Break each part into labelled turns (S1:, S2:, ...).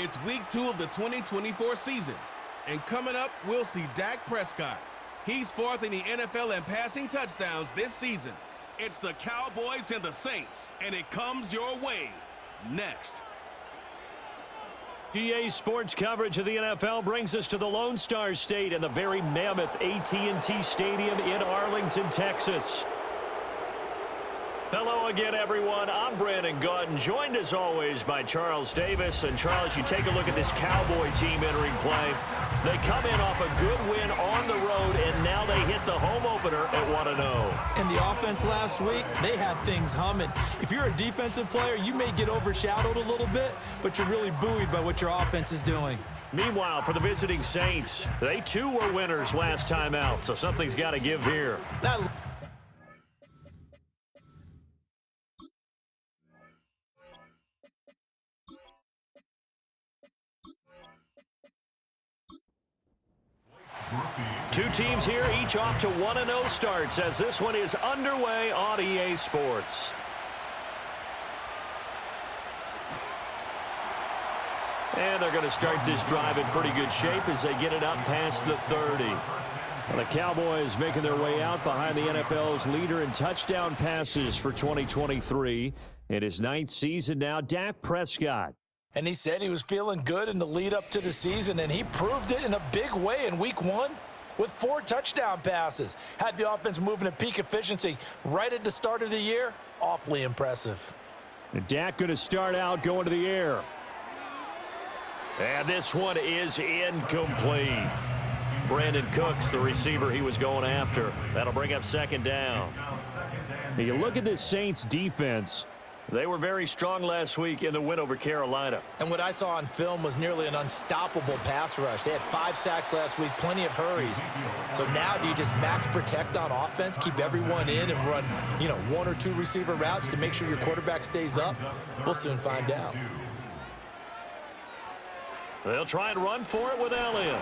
S1: It's week 2 of the 2024 season. And coming up, we'll see Dak Prescott. He's 4th in the NFL in passing touchdowns this season. It's the Cowboys and the Saints, and it comes your way next.
S2: EA Sports coverage of the NFL brings us to the Lone Star State and the very mammoth AT&T Stadium in Arlington, Texas. Hello again, everyone. I'm Brandon Gaudin, joined as always by Charles Davis. And Charles, you take a look at this Cowboy team entering play. They come in off a good win on the road, and now they hit the home opener at 1-0.
S3: And the offense last week, they had things humming. If you're a defensive player, you may get overshadowed a little bit, but you're really buoyed by what your offense is doing.
S2: Meanwhile, for the visiting Saints, they too were winners last time out, so something's got to give here.
S3: Now,
S2: two teams here, each off to 1-0 starts as this one is underway on EA Sports. And they're going to start this drive in pretty good shape as they get it up past the 30. Well, the Cowboys making their way out behind the NFL's leader in touchdown passes for 2023. In his 9th season now, Dak Prescott.
S3: and he said he was feeling good in the lead up to the season, and he proved it in a big way in week 1 with 4 touchdown passes. Had the offense moving at peak efficiency right at the start of the year. Awfully impressive.
S2: And Dak going to start out going to the air. And this one is incomplete. Brandon Cooks, the receiver he was going after. That'll bring up 2nd down. Now you look at this Saints defense. They were very strong last week in the win over Carolina.
S3: And what I saw on film was nearly an unstoppable pass rush. They had 5 sacks last week, plenty of hurries. So now do you just max protect on offense, keep everyone in and run, 1 or 2 receiver routes to make sure your quarterback stays up? We'll soon find out.
S2: They'll try and run for it with Elliott.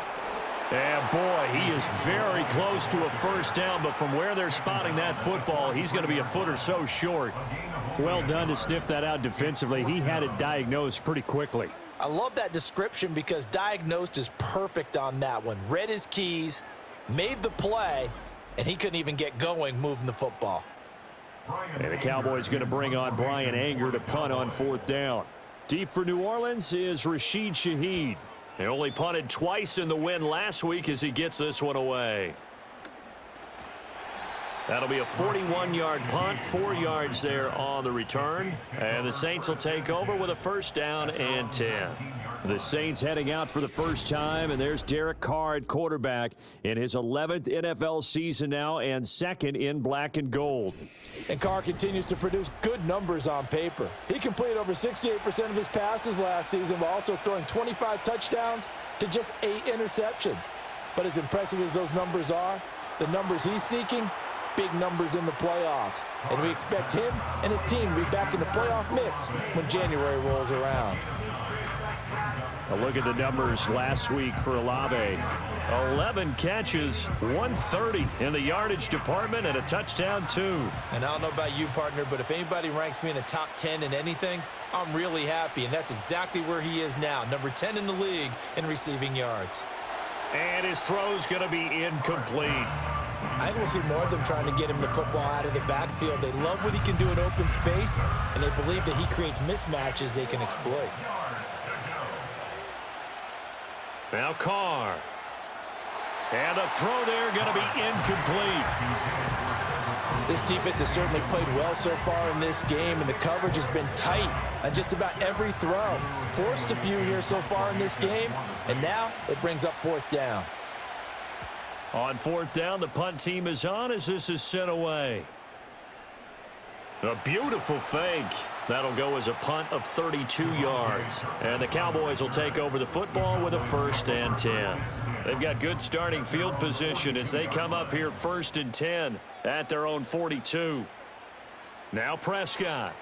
S2: And boy, he is very close to a 1st down, but from where they're spotting that football, he's going to be a foot or so short. Well done to sniff that out defensively. He had it diagnosed pretty quickly.
S3: I love that description because diagnosed is perfect on that one. Read his keys, made the play, and he couldn't even get going moving the football.
S2: And the Cowboys going to bring on Brian Anger to punt on 4th down. Deep for New Orleans is Rashid Shaheed. They only punted twice in the win last week as he gets this one away. That'll be a 41-yard punt, 4 yards there on the return. And the Saints will take over with a 1st down and 10. The Saints heading out for the first time, and there's Derek Carr at quarterback in his 11th NFL season now and 2nd in black and gold.
S3: And Carr continues to produce good numbers on paper. He completed over 68% of his passes last season while also throwing 25 touchdowns to just 8 interceptions. But as impressive as those numbers are, the numbers he's seeking, big numbers in the playoffs. And we expect him and his team to be back in the playoff mix when January rolls around.
S2: A look at the numbers last week for Olave. 11 catches, 130 in the yardage department, and a touchdown, 2.
S3: And I don't know about you, partner, but if anybody ranks me in the top 10 in anything, I'm really happy. And that's exactly where he is now, number 10 in the league in receiving yards.
S2: And his throw's going to be incomplete.
S3: I think we'll see more of them trying to get him the football out of the backfield. They love what he can do in open space, and they believe that he creates mismatches they can exploit.
S2: Now Carr. And the throw there going to be incomplete.
S3: This defense has certainly played well so far in this game, and the coverage has been tight on just about every throw. Forced a few here so far in this game, and now it brings up 4th down.
S2: On 4th down, the punt team is on as this is sent away. A beautiful fake. That'll go as a punt of 32 yards. And the Cowboys will take over the football with a 1st and 10. They've got good starting field position as they come up here 1st and 10 at their own 42. Now Prescott.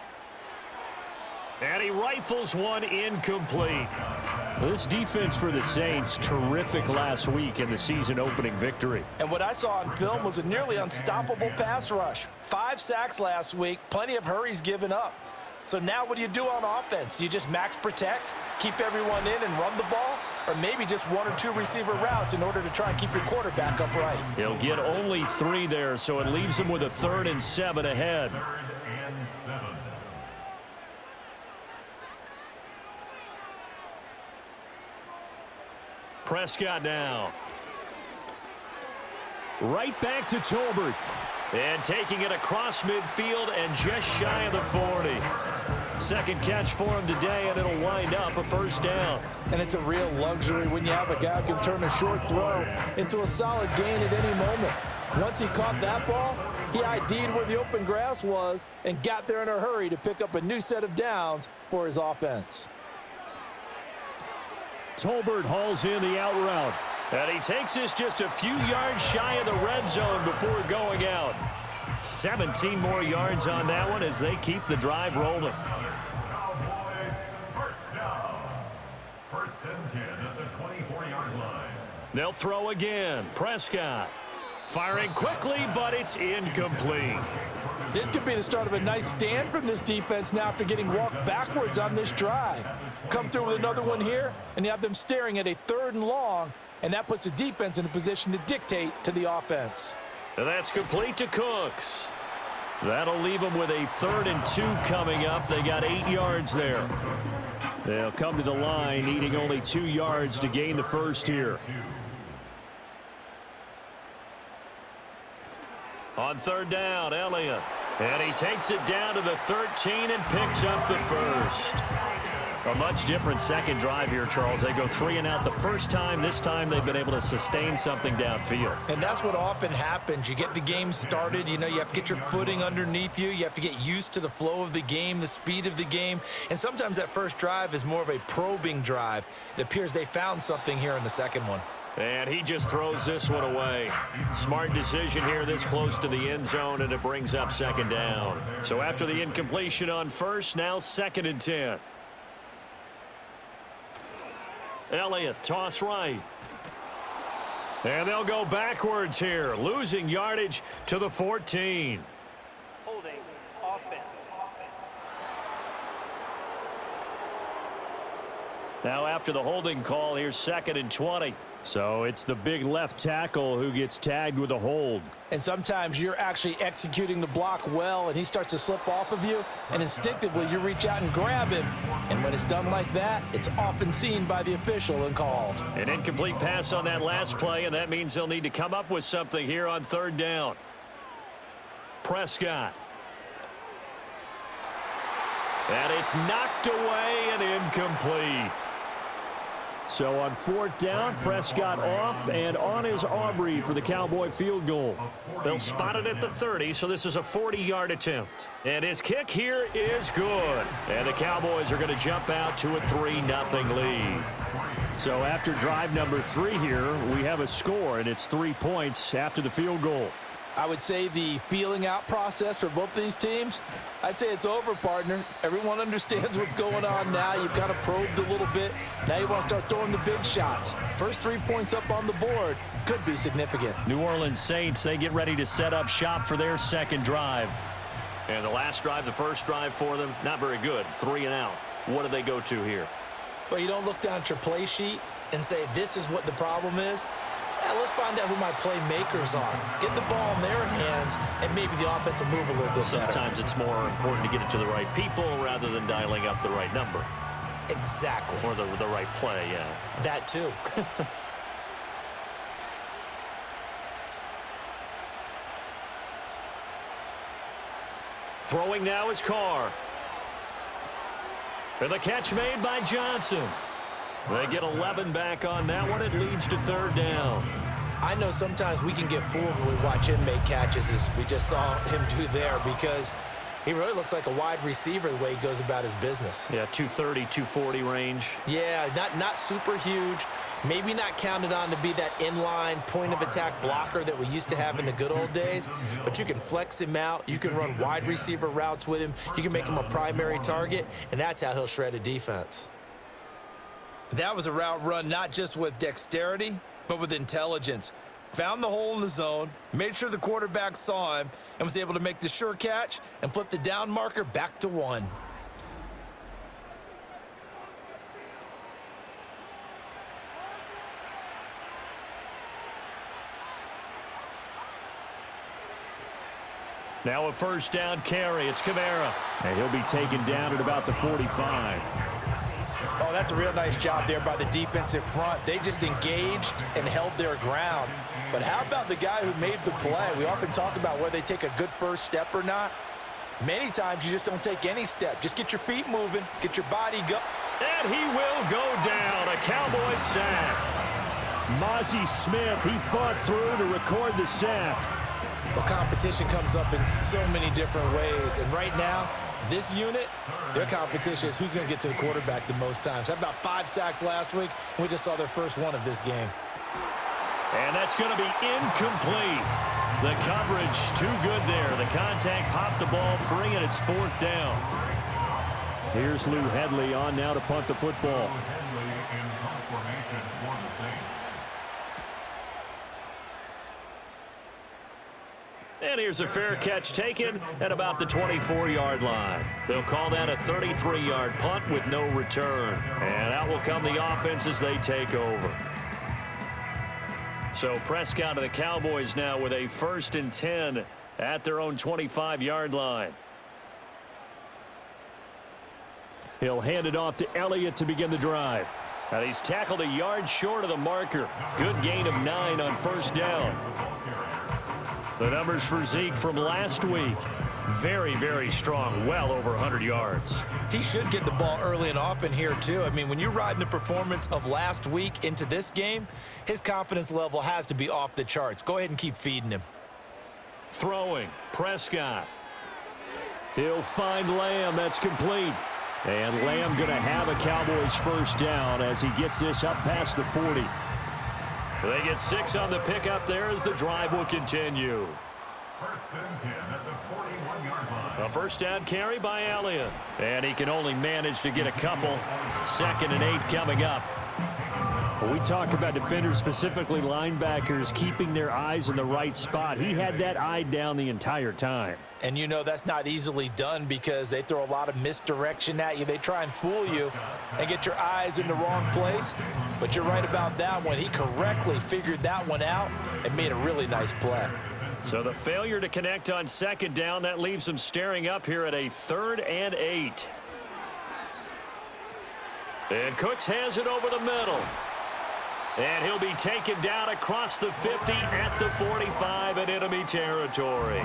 S2: And he rifles one incomplete. This defense for the Saints, terrific last week in the season-opening victory.
S3: And what I saw on film was a nearly unstoppable pass rush. 5 sacks last week, plenty of hurries given up. So now what do you do on offense? You just max protect, keep everyone in and run the ball, or maybe just one or two receiver routes in order to try and keep your quarterback upright?
S2: He'll get only 3 there, so it leaves him with a 3rd and 7 ahead. Prescott now. Right back to Tolbert. And taking it across midfield and just shy of the 40. Second catch for him today, and it'll wind up a 1st down.
S3: And it's a real luxury when you have a guy who can turn a short throw into a solid gain at any moment. Once he caught that ball, he ID'd where the open grass was and got there in a hurry to pick up a new set of downs for his offense.
S2: Tolbert hauls in the out route. And he takes this just a few yards shy of the red zone before going out. 17 more yards on that one as they keep the drive rolling.
S4: Cowboys, 1st down. 1st and 10 at the 24-yard line.
S2: They'll throw again. Prescott firing quickly, but it's incomplete.
S3: This could be the start of a nice stand from this defense now after getting walked backwards on this drive. Come through with another one here, and you have them staring at a 3rd and long, and that puts the defense in a position to dictate to the offense.
S2: And that's complete to Cooks. That'll leave them with a 3rd and 2 coming up. They got 8 yards there. They'll come to the line needing only 2 yards to gain the 1st here. On 3rd down, Elliott. And he takes it down to the 13 and picks up the 1st. A much different second drive here, Charles. They go 3 and out the first time. This time they've been able to sustain something downfield.
S3: And that's what often happens. You get the game started. You know, you have to get your footing underneath you. You have to get used to the flow of the game, the speed of the game. And sometimes that first drive is more of a probing drive. It appears they found something here in the second one.
S2: And he just throws this one away. Smart decision here this close to the end zone, and it brings up 2nd down. So after the incompletion on 1st, now 2nd and 10. Elliott, toss right. And they'll go backwards here, losing yardage to the 14.
S5: Holding offense.
S2: Now after the holding call, here's 2nd and 20. So it's the big left tackle who gets tagged with a hold.
S3: And sometimes you're actually executing the block well, and he starts to slip off of you, and instinctively you reach out and grab him. And when it's done like that, it's often seen by the official and called.
S2: An incomplete pass on that last play, and that means they'll need to come up with something here on 3rd down. Prescott. And it's knocked away and incomplete. So on 4th down, Prescott off and on is Aubrey for the Cowboy field goal. They'll spot it at the 30, so this is a 40-yard attempt. And his kick here is good. And the Cowboys are going to jump out to a 3-0 lead. So after drive number 3 here, we have a score, and it's 3 points after the field goal.
S3: I would say the feeling out process for both these teams, I'd say it's over, partner. Everyone understands what's going on now. You've kind of probed a little bit. Now you want to start throwing the big shots. First 3 points up on the board could be significant.
S2: New Orleans Saints, they get ready to set up shop for their 2nd drive. And the last drive, the first drive for them, not very good. 3 and out. What do they go to here?
S3: Well, you don't look down at your play sheet and say this is what the problem is. Let's find out who my playmakers are. Get the ball in their hands, and maybe the offense will move a little bit better.
S2: Sometimes it's more important to get it to the right people rather than dialing up the right number.
S3: Exactly.
S2: Or the right play, yeah.
S3: That too.
S2: Throwing now is Carr. And the catch made by Johnson. They get 11 back on that one. It leads to 3rd down.
S3: I know sometimes we can get fooled when we watch him make catches, as we just saw him do there, because he really looks like a wide receiver the way he goes about his business.
S2: Yeah, 230, 240 range.
S3: Yeah, not super huge. Maybe not counted on to be that inline point-of-attack blocker that we used to have in the good old days, but you can flex him out. You can run wide receiver routes with him. You can make him a primary target, and that's how he'll shred a defense. That was a route run not just with dexterity, but with intelligence. Found the hole in the zone, made sure the quarterback saw him, and was able to make the sure catch and flip the down marker back to 1.
S2: Now a first down carry. It's Kamara. And he'll be taken down at about the 45.
S3: Oh, that's a real nice job there by the defensive front. They just engaged and held their ground. But how about the guy who made the play? We often talk about whether they take a good first step or not. Many times you just don't take any step. Just get your feet moving, get your body going.
S2: And he will go down. A Cowboys sack. Mozzie Smith, he fought through to record the sack.
S3: Well, competition comes up in so many different ways. And right now, this unit, their competition is who's going to get to the quarterback the most times. Had about 5 sacks last week, and we just saw their first one of this game.
S2: And that's going to be incomplete. The coverage too good there. The contact popped the ball free, and it's 4th down. Here's Lou Hedley on now to punt the football. And here's a fair catch taken at about the 24-yard line. They'll call that a 33-yard punt with no return. And out will come the offense as they take over. So Prescott of the Cowboys now with a 1st and 10 at their own 25-yard line. He'll hand it off to Elliott to begin the drive. And he's tackled a yard short of the marker. Good gain of 9 on 1st down. The numbers for Zeke from last week, very, very strong, well over 100 yards.
S3: He should get the ball early and often here, too. I mean, when you're riding the performance of last week into this game, his confidence level has to be off the charts. Go ahead and keep feeding him.
S2: Throwing, Prescott. He'll find Lamb. That's complete. And Lamb going to have a Cowboys 1st down as he gets this up past the 40. They get 6 on the pickup there as the drive will continue.
S4: 1st and 10 at the 41-yard line.
S2: A 1st down carry by Elliott. And he can only manage to get a couple. 2nd and 8 coming up. When we talk about defenders, specifically linebackers, keeping their eyes in the right spot. He had that eye down the entire time.
S3: And you know that's not easily done because they throw a lot of misdirection at you. They try and fool you and get your eyes in the wrong place. But you're right about that one. He correctly figured that one out and made a really nice play.
S2: So the failure to connect on 2nd down, that leaves him staring up here at a 3rd and 8. And Cooks has it over the middle. And he'll be taken down across the 50 at the 45 in enemy territory.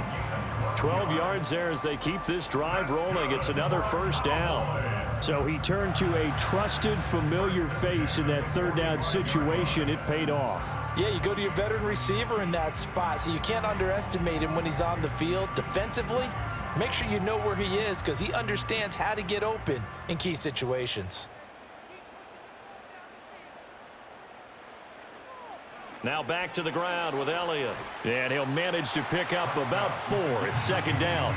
S2: 12 yards there as they keep this drive rolling. It's another 1st down. So he turned to a trusted, familiar face in that 3rd down situation. It paid off.
S3: Yeah, you go to your veteran receiver in that spot, so you can't underestimate him when he's on the field defensively. Make sure you know where he is because he understands how to get open in key situations.
S2: Now back to the ground with Elliott. And he'll manage to pick up about 4. It's 2nd down.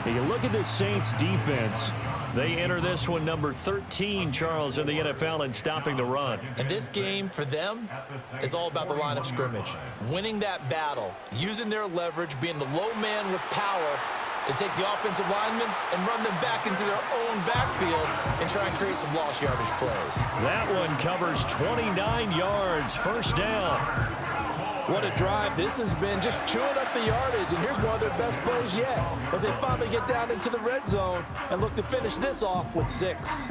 S2: And you look at this Saints defense. They enter this one number 13, Charles, in the NFL in stopping the run.
S3: And this game for them is all about the line of scrimmage. Winning that battle, using their leverage, being the low man with power to take the offensive linemen and run them back into their own backfield and try and create some lost yardage plays.
S2: That one covers 29 yards, 1st down.
S3: What a drive this has been, just chewing up the yardage, and here's one of their best plays yet as they finally get down into the red zone and look to finish this off with 6.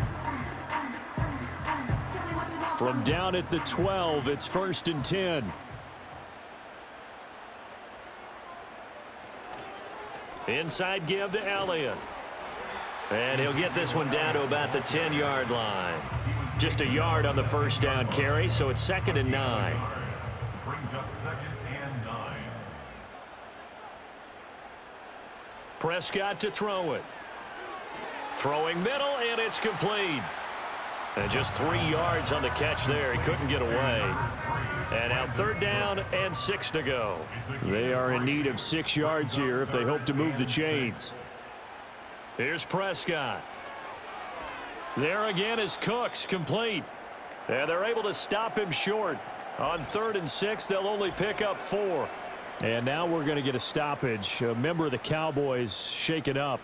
S2: From down at the 12, it's 1st and 10. Inside give to Elliott. And he'll get this one down to about the 10-yard line. Just a yard on the 1st down carry, so it's 2nd and 9.
S4: Brings up 2nd and 9.
S2: Prescott to throw it. Throwing middle, and it's complete. And just 3 yards on the catch there. He couldn't get away. And now 3rd down and 6 to go. They are in need of 6 yards here if they hope to move the chains. Here's Prescott. There again is Cooks, complete. And they're able to stop him short. On 3rd and 6, they'll only pick up 4. And now we're going to get a stoppage. A member of the Cowboys shaken up.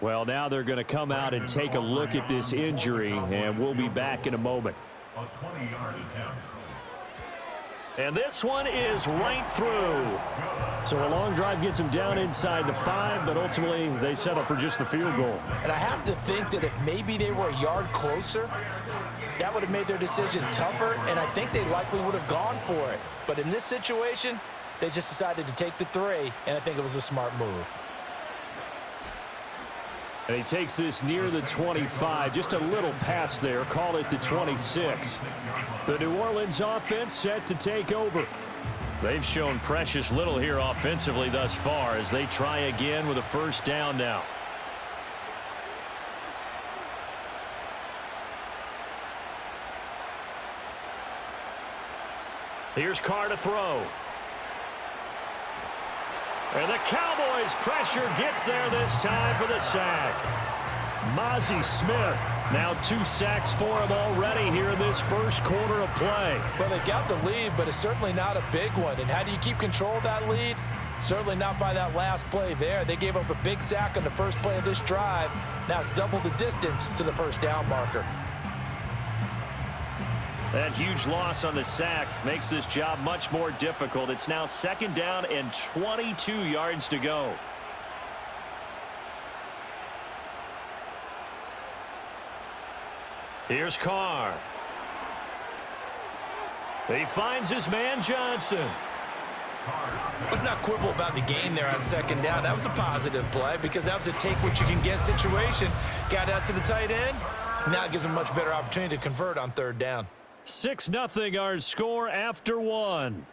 S2: Well, now they're going to come out and take a look at this injury, and we'll be back in a moment.
S4: A 20-yard attempt.
S2: And this one is right through. So a long drive gets them down inside the 5, but ultimately they settle for just the field goal.
S3: And I have to think that if maybe they were a yard closer, that would have made their decision tougher, and I think they likely would have gone for it. But in this situation, they just decided to take the 3, and I think it was a smart move.
S2: And he takes this near the 25, just a little past there, call it the 26. The New Orleans offense set to take over. They've shown precious little here offensively thus far as they try again with a first down now. Here's Carr to throw. And the Cowboys pressure gets there this time for the sack. Mozzie Smith, now 2 sacks for him already here in this first quarter of play.
S3: Well, they got the lead, but it's certainly not a big one. And how do you keep control of that lead? Certainly not by that last play there. They gave up a big sack on the first play of this drive. Now it's double the distance to the first down marker.
S2: That huge loss on the sack makes this job much more difficult. It's now 2nd down and 22 yards to go. Here's Carr. He finds his man Johnson.
S3: Let's not quibble about the gain there on 2nd down. That was a positive play because that was a take-what-you-can-get situation. Got out to the tight end. Now it gives them a much better opportunity to convert on 3rd down.
S2: 6-0 our score after 1.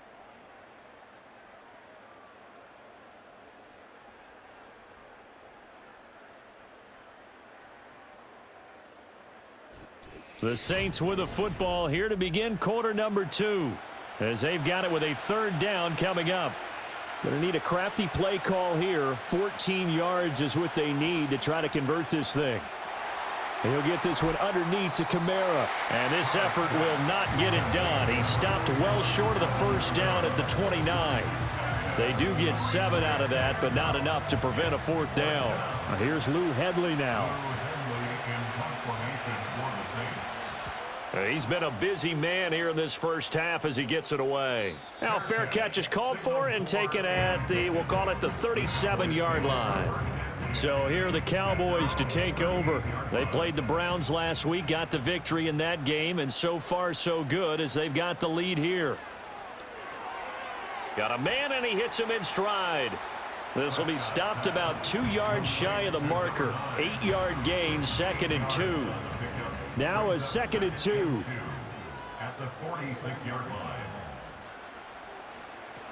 S2: The Saints with the football here to begin quarter number 2 as they've got it with a 3rd down coming up. Going to need a crafty play call here. 14 yards is what they need to try to convert this thing. He'll get this one underneath to Kamara. And this effort will not get it done. He stopped well short of the first down at the 29. They do get 7 out of that, but not enough to prevent a 4th down. Here's Lou Hedley now. He's been a busy man here in this first half as he gets it away. Now fair catch is called for and taken at the, we'll call it the 37-yard line. So here are the Cowboys to take over. They played the Browns last week, got the victory in that game, and so far so good as they've got the lead here. Got a man, and he hits him in stride. This will be stopped about 2 yards shy of the marker. 8-yard gain, 2nd and 2. Now a 2nd and 2.
S4: At the 46-yard line.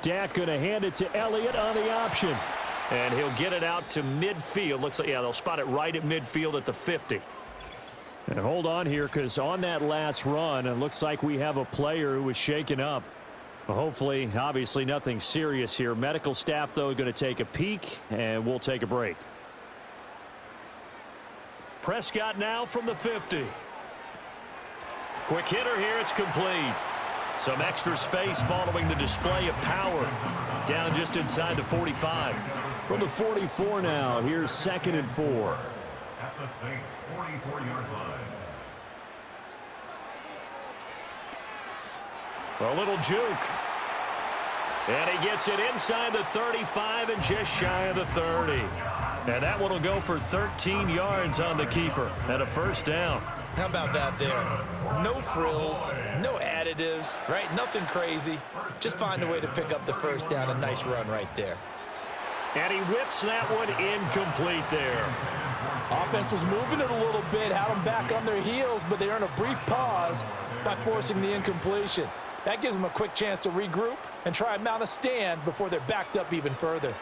S2: Dak going to hand it to Elliott on the option. And he'll get it out to midfield. Looks like, yeah, they'll spot it right at midfield at the 50. And hold on here because on that last run, it looks like we have a player who was shaken up. Well, hopefully, obviously nothing serious here. Medical staff, though, going to take a peek, and we'll take a break. Prescott now from the 50. Quick hitter here, it's complete. Some extra space following the display of power. Down just inside the 45. From the 44 now, here's 2nd and 4.
S4: At the Saints' 44-yard line.
S2: A little juke. And he gets it inside the 35 and just shy of the 30. And that one will go for 13 yards on the keeper and a 1st down.
S3: How about that there? No frills, no additives, right? Nothing crazy. Just find a way to pick up the 1st down. A nice run right there.
S2: And he whips that one incomplete there.
S3: Offense was moving it a little bit, had them back on their heels, but they earn a brief pause by forcing the incompletion. That gives them a quick chance to regroup and try and mount a stand before they're backed up even further.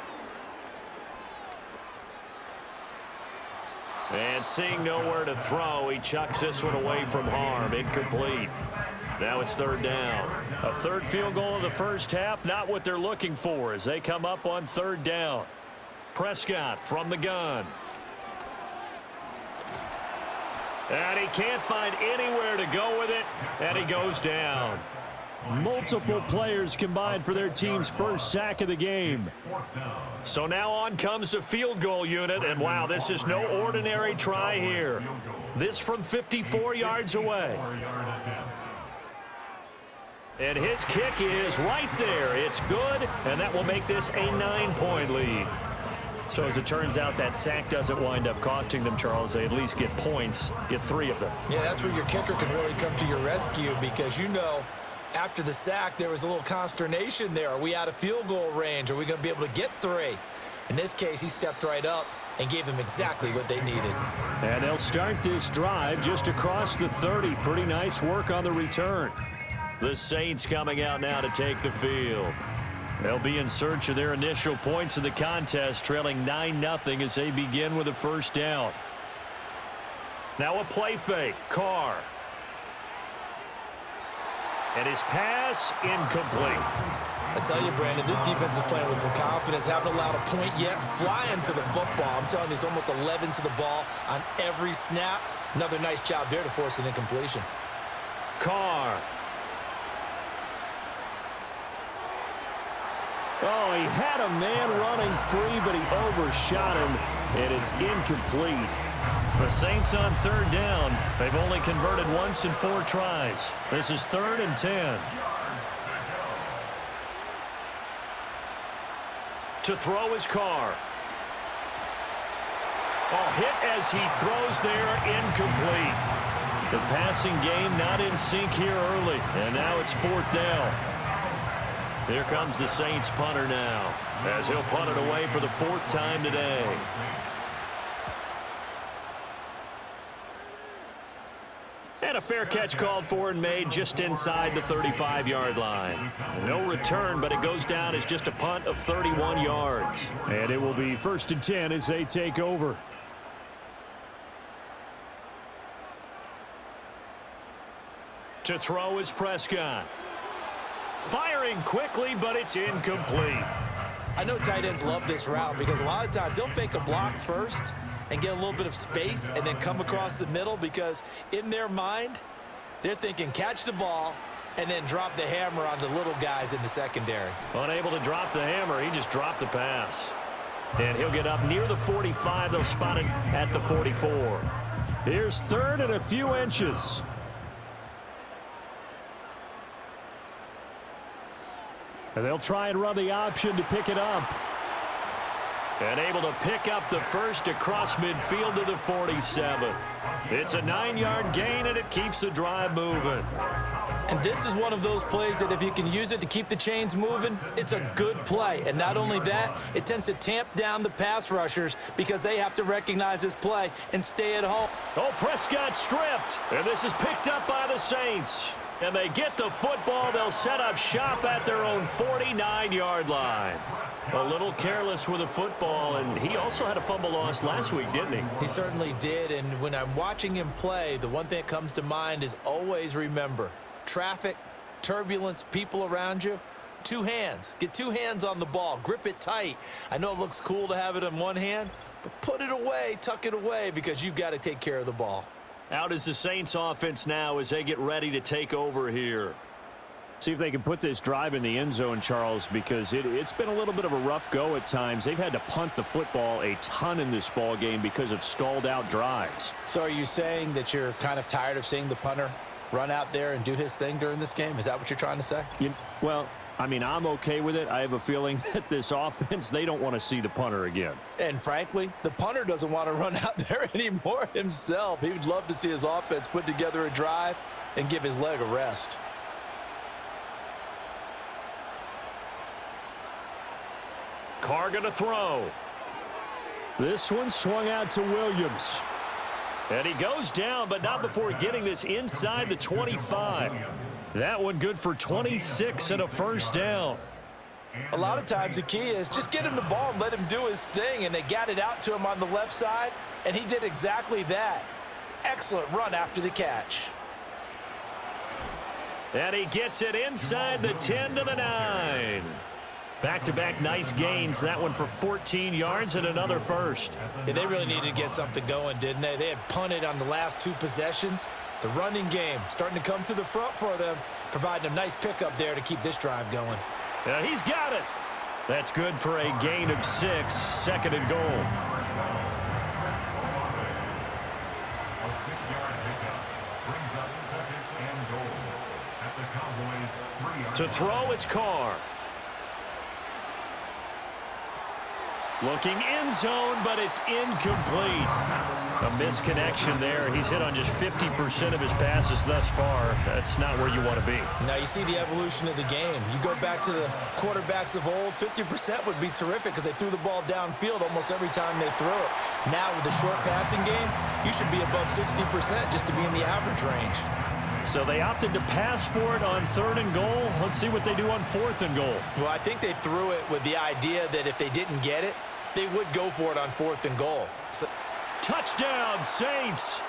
S2: And seeing nowhere to throw, he chucks this one away from harm. Incomplete. Now it's 3rd down. A 3rd field goal of the first half, not what they're looking for as they come up on 3rd down. Prescott from the gun. And he can't find anywhere to go with it, and he goes down. Multiple players combined for their team's first sack of the game. So now on comes the field goal unit, and wow, this is no ordinary try here. This from 54 yards away. And his kick is right there. It's good, and that will make this a 9-point lead. So as it turns out, that sack doesn't wind up costing them, Charles. They at least get points, get 3 of them.
S3: Yeah, that's where your kicker can really come to your rescue because, after the sack, there was a little consternation there. Are we out of field goal range? Are we going to be able to get 3? In this case, he stepped right up and gave them exactly what they needed.
S2: And they'll start this drive just across the 30. Pretty nice work on the return. The Saints coming out now to take the field. They'll be in search of their initial points in the contest, trailing 9-0 as they begin with a first down. Now a play fake. Carr. And his pass incomplete.
S3: I tell you, Brandon, this defense is playing with some confidence. Haven't allowed a point yet. Flying to the football. I'm telling you, it's almost 11 to the ball on every snap. Another nice job there to force an incompletion.
S2: Carr. Oh, he had a man running free, but he overshot him, and it's incomplete. The Saints on third down. They've only converted once in 4 tries. This is 3rd and 10. To throw his Carr. Oh, hit as he throws there, incomplete. The passing game not in sync here early, and now it's 4th down. Here comes the Saints punter now, as he'll punt it away for the 4th time today. And a fair catch called for and made just inside the 35-yard line. No return, but it goes down as just a punt of 31 yards. And it will be 1st and 10 as they take over. To throw is Prescott. Firing quickly, but it's incomplete.
S3: I know tight ends love this route because a lot of times they'll fake a block first and get a little bit of space and then come across the middle because in their mind, they're thinking catch the ball and then drop the hammer on the little guys in the secondary.
S2: Unable to drop the hammer, he just dropped the pass. And he'll get up near the 45. They'll spot it at the 44. Here's 3rd and a few inches. And they'll try and run the option to pick it up. And able to pick up the first across midfield to the 47. It's a 9-yard gain, and it keeps the drive moving.
S3: And this is one of those plays that if you can use it to keep the chains moving, it's a good play. And not only that, it tends to tamp down the pass rushers because they have to recognize this play and stay at home.
S2: Oh, Prescott stripped, and this is picked up by the Saints. And they get the football. They'll set up shop at their own 49-yard line. A little careless with the football, and he also had a fumble loss last week, didn't he?
S3: He certainly did, and when I'm watching him play, the one thing that comes to mind is always remember, traffic, turbulence, people around you, 2 hands. Get 2 hands on the ball. Grip it tight. I know it looks cool to have it in one hand, but put it away, tuck it away, because you've got to take care of the ball.
S2: Out is the Saints offense now as they get ready to take over here.
S6: See if they can put this drive in the end zone, Charles, because it's been a little bit of a rough go at times. They've had to punt the football a ton in this ball game because of stalled out drives.
S3: So are you saying that you're kind of tired of seeing the punter run out there and do his thing during this game? Is that what you're trying to say?
S6: Well, I mean, I'm okay with it. I have a feeling that this offense, they don't want to see the punter again.
S3: And frankly, the punter doesn't want to run out there anymore himself. He would love to see his offense put together a drive and give his leg a rest.
S2: Carr gonna throw.
S6: This one swung out to Williams.
S2: And he goes down, but not before getting this inside the 25. That one good for 26 and a first down.
S3: A lot of times the key is just get him the ball and let him do his thing, and they got it out to him on the left side, and he did exactly that. Excellent run after the catch.
S2: And he gets it inside the 10 to the 9. Back-to-back nice gains. That one for 14 yards and another first.
S3: Yeah, they really needed to get something going, didn't they? They had punted on the last 2 possessions. The running game starting to come to the front for them, providing a nice pickup there to keep this drive going.
S2: Yeah, he's got it. That's good for a gain of 6, 2nd and goal.
S4: A 6-yard pickup brings up 2nd and goal at the Cowboys' 3.
S2: To throw, it's Carr. Looking end zone, but it's incomplete. A misconnection there. He's hit on just 50% of his passes thus far. That's not where you want to be.
S3: Now you see the evolution of the game. You go back to the quarterbacks of old, 50% would be terrific because they threw the ball downfield almost every time they threw it. Now with the short passing game, you should be above 60% just to be in the average range.
S2: So they opted to pass for it on 3rd and goal. Let's see what they do on 4th and goal.
S3: Well, I think they threw it with the idea that if they didn't get it, they would go for it on 4th and goal. So
S2: touchdown, Saints.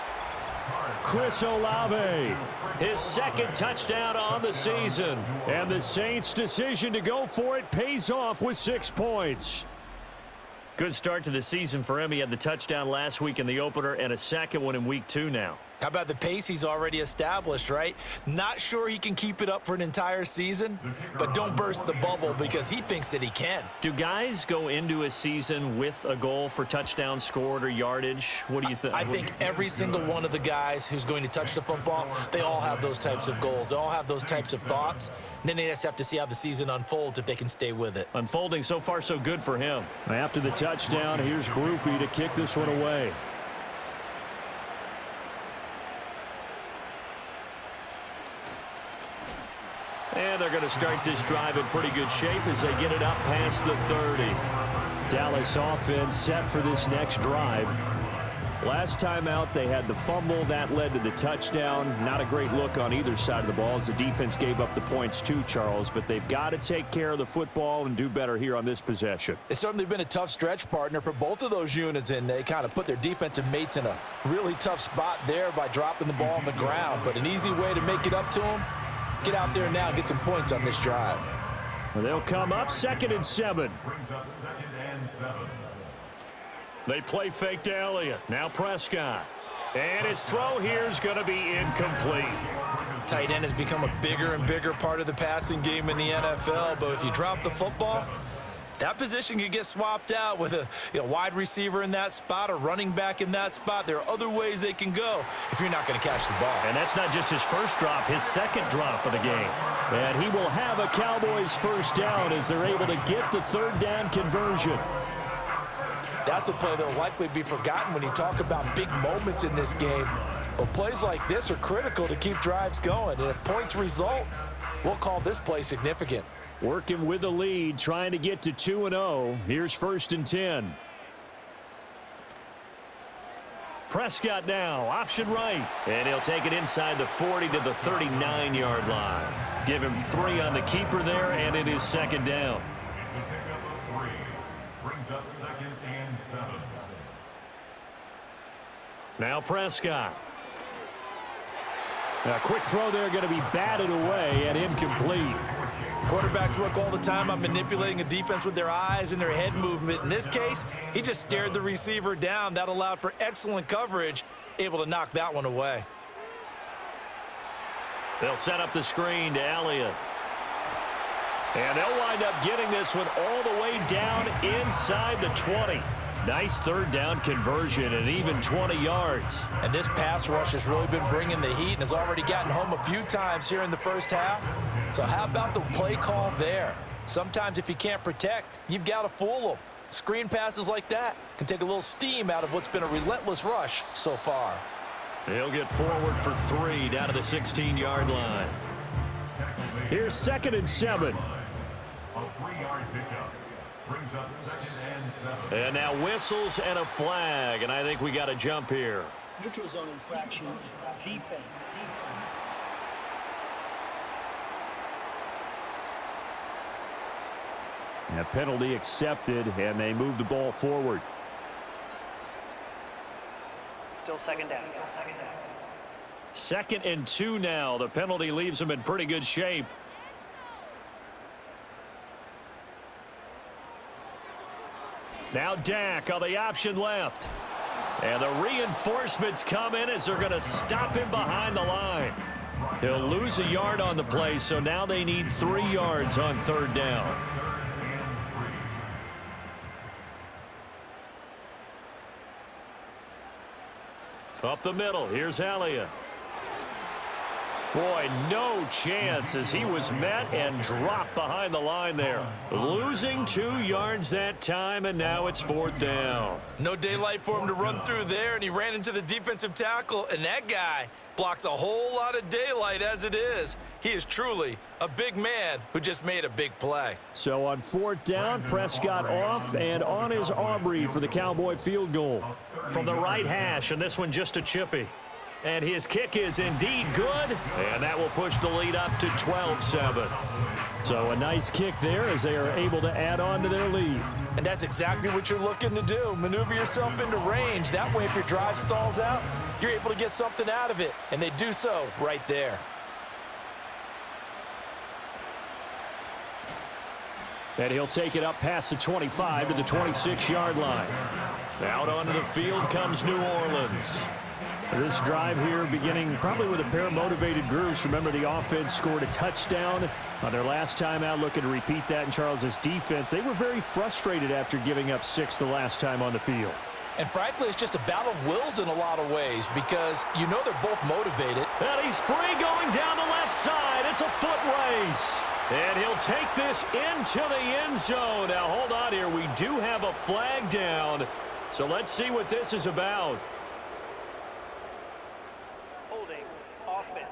S2: Chris Olave, his 2nd touchdown on the season. And the Saints' decision to go for it pays off with 6 points. Good start to the season for him. He had the touchdown last week in the opener and a 2nd one in week 2 now.
S3: How about the pace he's already established, right? Not sure he can keep it up for an entire season, but don't burst the bubble because he thinks that he can.
S2: Do guys go into a season with a goal for touchdowns scored or yardage? What do you think?
S3: I think every single one of the guys who's going to touch the football, they all have those types of goals. They all have those types of thoughts. And then they just have to see how the season unfolds if they can stay with it.
S2: Unfolding so far so good for him.
S6: After the touchdown, here's Groupie to kick this one away.
S2: And they're going to start this drive in pretty good shape as they get it up past the 30.
S6: Dallas offense set for this next drive. Last time out, they had the fumble. That led to the touchdown. Not a great look on either side of the ball as the defense gave up the points too, Charles. But they've got to take care of the football and do better here on this possession.
S3: It's certainly been a tough stretch, partner, for both of those units, and they kind of put their defensive mates in a really tough spot there by dropping the ball on the ground. But an easy way to make it up to them, get out there now and get some points on this drive.
S2: Well, they'll come up 2nd and 7.
S4: Brings up 2nd and 7.
S2: They play fake to Elliott. Now Prescott. And his throw here is going to be incomplete.
S3: Tight end has become a bigger and bigger part of the passing game in the NFL, but if you drop the football, that position can get swapped out with a wide receiver in that spot, a running back in that spot. There are other ways they can go if you're not going to catch the ball.
S2: And that's not just his first drop, his 2nd drop of the game.
S6: And he will have a Cowboys first down as they're able to get the 3rd down conversion.
S3: That's a play that will likely be forgotten when you talk about big moments in this game. But plays like this are critical to keep drives going. And if points result, we'll call this play significant.
S6: Working with the lead, trying to get to 2-0. Here's 1st and 10.
S2: Prescott now, option right. And he'll take it inside the 40 to the 39-yard line. Give him 3 on the keeper there, and it is 2nd down.
S4: It's a pickup of 3. Brings up 2nd and 7.
S2: Now Prescott.
S6: A quick throw there going to be batted away and incomplete.
S3: Quarterbacks work all the time on manipulating a defense with their eyes and their head movement. In this case, he just stared the receiver down. That allowed for excellent coverage, able to knock that one away.
S2: They'll set up the screen to Elliott. And they'll wind up getting this one all the way down inside the 20. Nice 3rd down conversion and even 20 yards.
S3: And this pass rush has really been bringing the heat and has already gotten home a few times here in the first half. So how about the play call there? Sometimes if you can't protect, you've got to fool them. Screen passes like that can take a little steam out of what's been a relentless rush so far.
S2: He'll get forward for 3 down to the 16-yard line.
S6: Here's 2nd and 7.
S4: A 3-yard pickup. Brings up 2nd and 7.
S2: And now whistles and a flag, and I think we got a jump here.
S5: Neutral zone infraction. Defense.
S6: A penalty accepted, and they move the ball forward.
S5: Still 2nd down.
S2: 2nd and 2 now. The penalty leaves them in pretty good shape. Now Dak on the option left. And the reinforcements come in as they're going to stop him behind the line. He'll lose a yard on the play, so now they need 3 yards on 3rd down. Up the middle, here's Elliott. Boy, no chance as he was met and dropped behind the line there. Losing 2 yards that time, and now it's 4th down.
S3: No daylight for him to run through there, and he ran into the defensive tackle, and that guy blocks a whole lot of daylight as it is. He is truly a big man who just made a big play.
S6: So on 4th down, Prescott off, and on is Aubrey for the Cowboy field goal.
S2: From the right hash, and this one just a chippy. And his kick is indeed good, and that will push the lead up to 12-7.
S6: So a nice kick there as they are able to add on to their lead.
S3: And that's exactly what you're looking to do. Maneuver yourself into range. That way, if your drive stalls out, you're able to get something out of it. And they do so right there.
S6: And he'll take it up past the 25 to the 26-yard line.
S2: Out onto the field comes New Orleans.
S6: This drive here beginning probably with a pair of motivated groups. Remember, the offense scored a touchdown on their last time out, looking to repeat that in Charles's defense. They were very frustrated after giving up 6 the last time on the field.
S3: And frankly, it's just a battle of wills in a lot of ways because you know they're both motivated.
S2: And he's free going down the left side. It's a foot race. And he'll take this into the end zone. Now, hold on here. We do have a flag down. So let's see what this is about.
S5: Holding. Offense.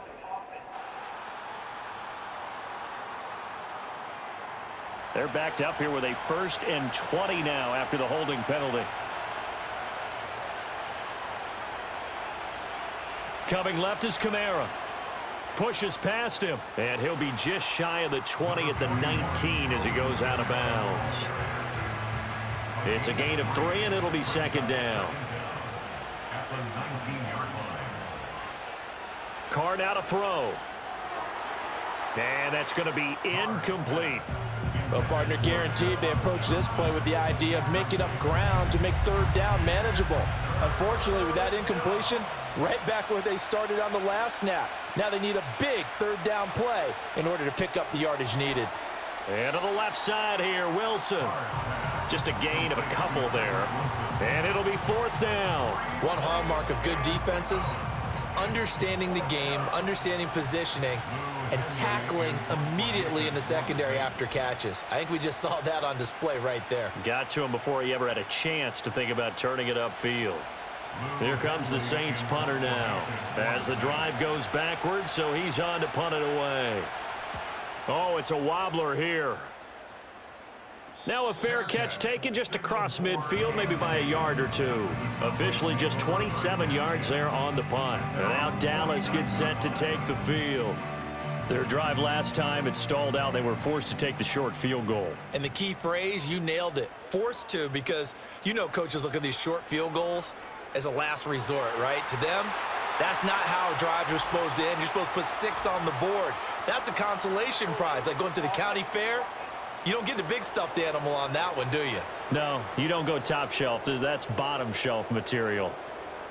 S2: They're backed up here with a 1st and 20 now after the holding penalty. Coming left is Kamara. Pushes past him. And he'll be just shy of the 20 at the 19 as he goes out of bounds. It's a gain of 3, and it'll be 2nd down.
S4: At the 19-yard line.
S2: Carr now to throw. And that's going to be incomplete.
S3: Well, partner, guaranteed they approach this play with the idea of making up ground to make 3rd down manageable. Unfortunately, with that incompletion, right back where they started on the last snap. Now they need a big 3rd down play in order to pick up the yardage needed.
S2: And to the left side here, Wilson. Just a gain of a couple there. And it'll be 4th down.
S3: One hallmark of good defenses is understanding the game, understanding positioning, and tackling immediately in the secondary after catches. I think we just saw that on display right there.
S2: Got to him before he ever had a chance to think about turning it upfield. Here comes the Saints punter now as the drive goes backwards, so he's on to punt it away. Oh, it's a wobbler here. Now a fair catch taken just across midfield, maybe by a yard or 2. Officially just 27 yards there on the punt. And now Dallas gets set to take the field. Their drive last time, it stalled out. They were forced to take the short field goal.
S3: And the key phrase, you nailed it, forced to, because you know coaches look at these short field goals as a last resort, right? To them, that's not how drives are supposed to end. You're supposed to put 6 on the board. That's a consolation prize, like going to the county fair. You don't get the big stuffed animal on that one, do you?
S2: No, you don't go top shelf. That's bottom shelf material.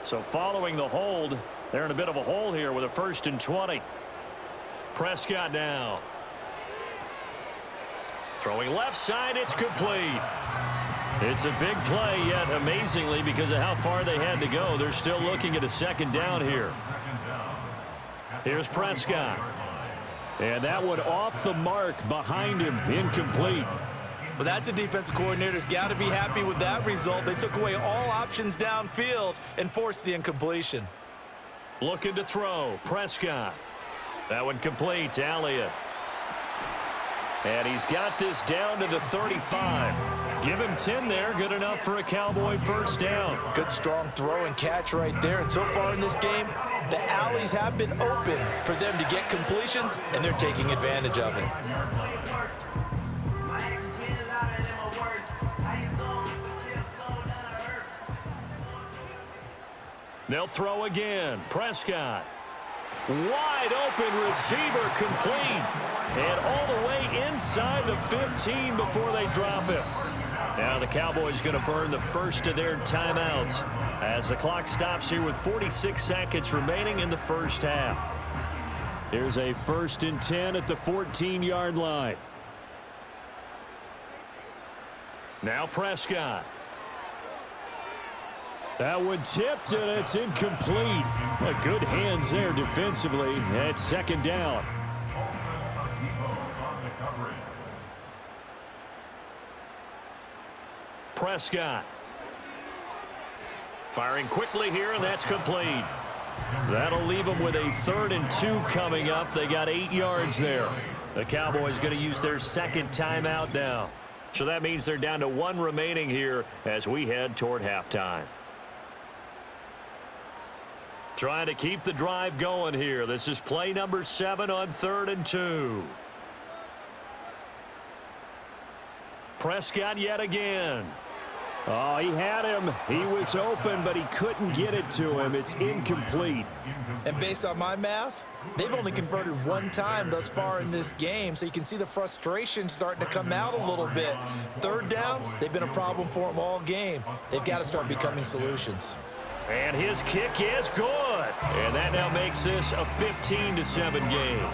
S2: So following the hold, they're in a bit of a hole here with a 1st and 20. Prescott now. Throwing left side, it's complete. It's a big play, yet amazingly, because of how far they had to go, they're still looking at a 2nd down here. Here's Prescott.
S6: And that one off the mark behind him, incomplete.
S3: But that's a defensive coordinator's got to be happy with that result. They took away all options downfield and forced the incompletion.
S2: Looking to throw, Prescott. That one complete to Elliott. And he's got this down to the 35. Give him 10 there, good enough for a Cowboy 1st down.
S3: Good strong throw and catch right there. And so far in this game, the alleys have been open for them to get completions, and they're taking advantage of it.
S2: They'll throw again. Prescott. Wide open receiver complete. And all the way inside the 15 before they drop him. Now the Cowboys going to burn the first of their timeouts as the clock stops here with 46 seconds remaining in the first half.
S6: Here's a 1st and 10 at the 14-yard line.
S2: Now Prescott.
S6: That one tipped, and it's incomplete. Good hands there defensively at second down. Prescott. Firing quickly here, and that's complete. That'll leave them with a 3rd and 2 coming up. They got 8 yards there. The Cowboys going to use their second timeout now. So that means they're down to 1 remaining here as we head toward halftime. Trying to keep the drive going here. This is play number 7 on 3rd and 2. Prescott yet again. Oh, he had him. He was open, but he couldn't get it to him. It's incomplete.
S3: And based on my math, they've only converted 1 time thus far in this game, so you can see the frustration starting to come out a little bit. 3rd downs, they've been a problem for them all game. They've got to start becoming solutions.
S2: And his kick is good. And that now makes this a 15-7 game.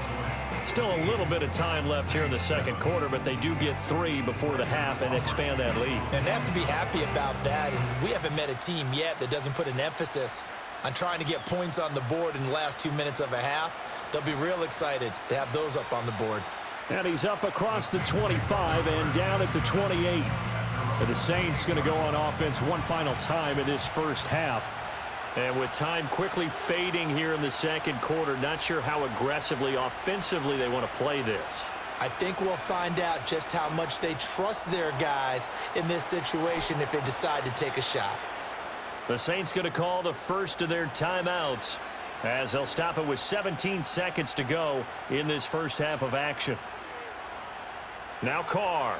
S2: Still a little bit of time left here in the second quarter, but they do get 3 before the half and expand that lead.
S3: And they have to be happy about that. And we haven't met a team yet that doesn't put an emphasis on trying to get points on the board in the last 2 minutes of a half. They'll be real excited to have those up on the board.
S6: And he's up across the 25 and down at the 28. And the Saints going to go on offense one final time in this first half.
S2: And with time quickly fading here in the second quarter, not sure how aggressively, offensively they want to play this.
S3: I think we'll find out just how much they trust their guys in this situation if they decide to take a shot.
S2: The Saints going to call the first of their timeouts as they'll stop it with 17 seconds to go in this first half of action. Now Carr.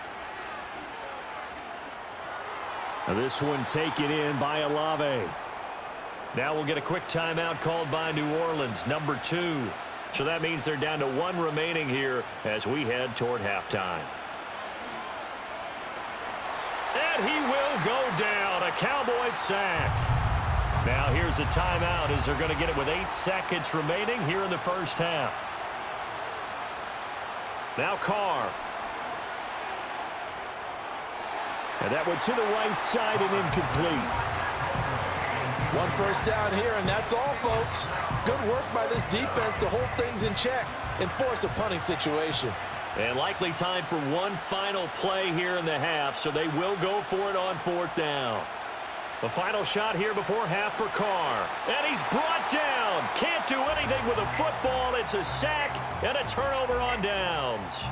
S6: Now this one taken in by Olave.
S2: Now we'll get a quick timeout called by New Orleans, number 2. So that means they're down to 1 remaining here as we head toward halftime. And he will go down, a Cowboys sack. Now here's a timeout as they're going to get it with 8 seconds remaining here in the first half. Now Carr.
S6: And that went to the right side and incomplete.
S3: 1 first down here, and that's all, folks. Good work by this defense to hold things in check and force a punting situation.
S2: And likely time for one final play here in the half, so they will go for it on 4th down. The final shot here before half for Carr. And he's brought down. Can't do anything with a football. It's a sack and a turnover on downs.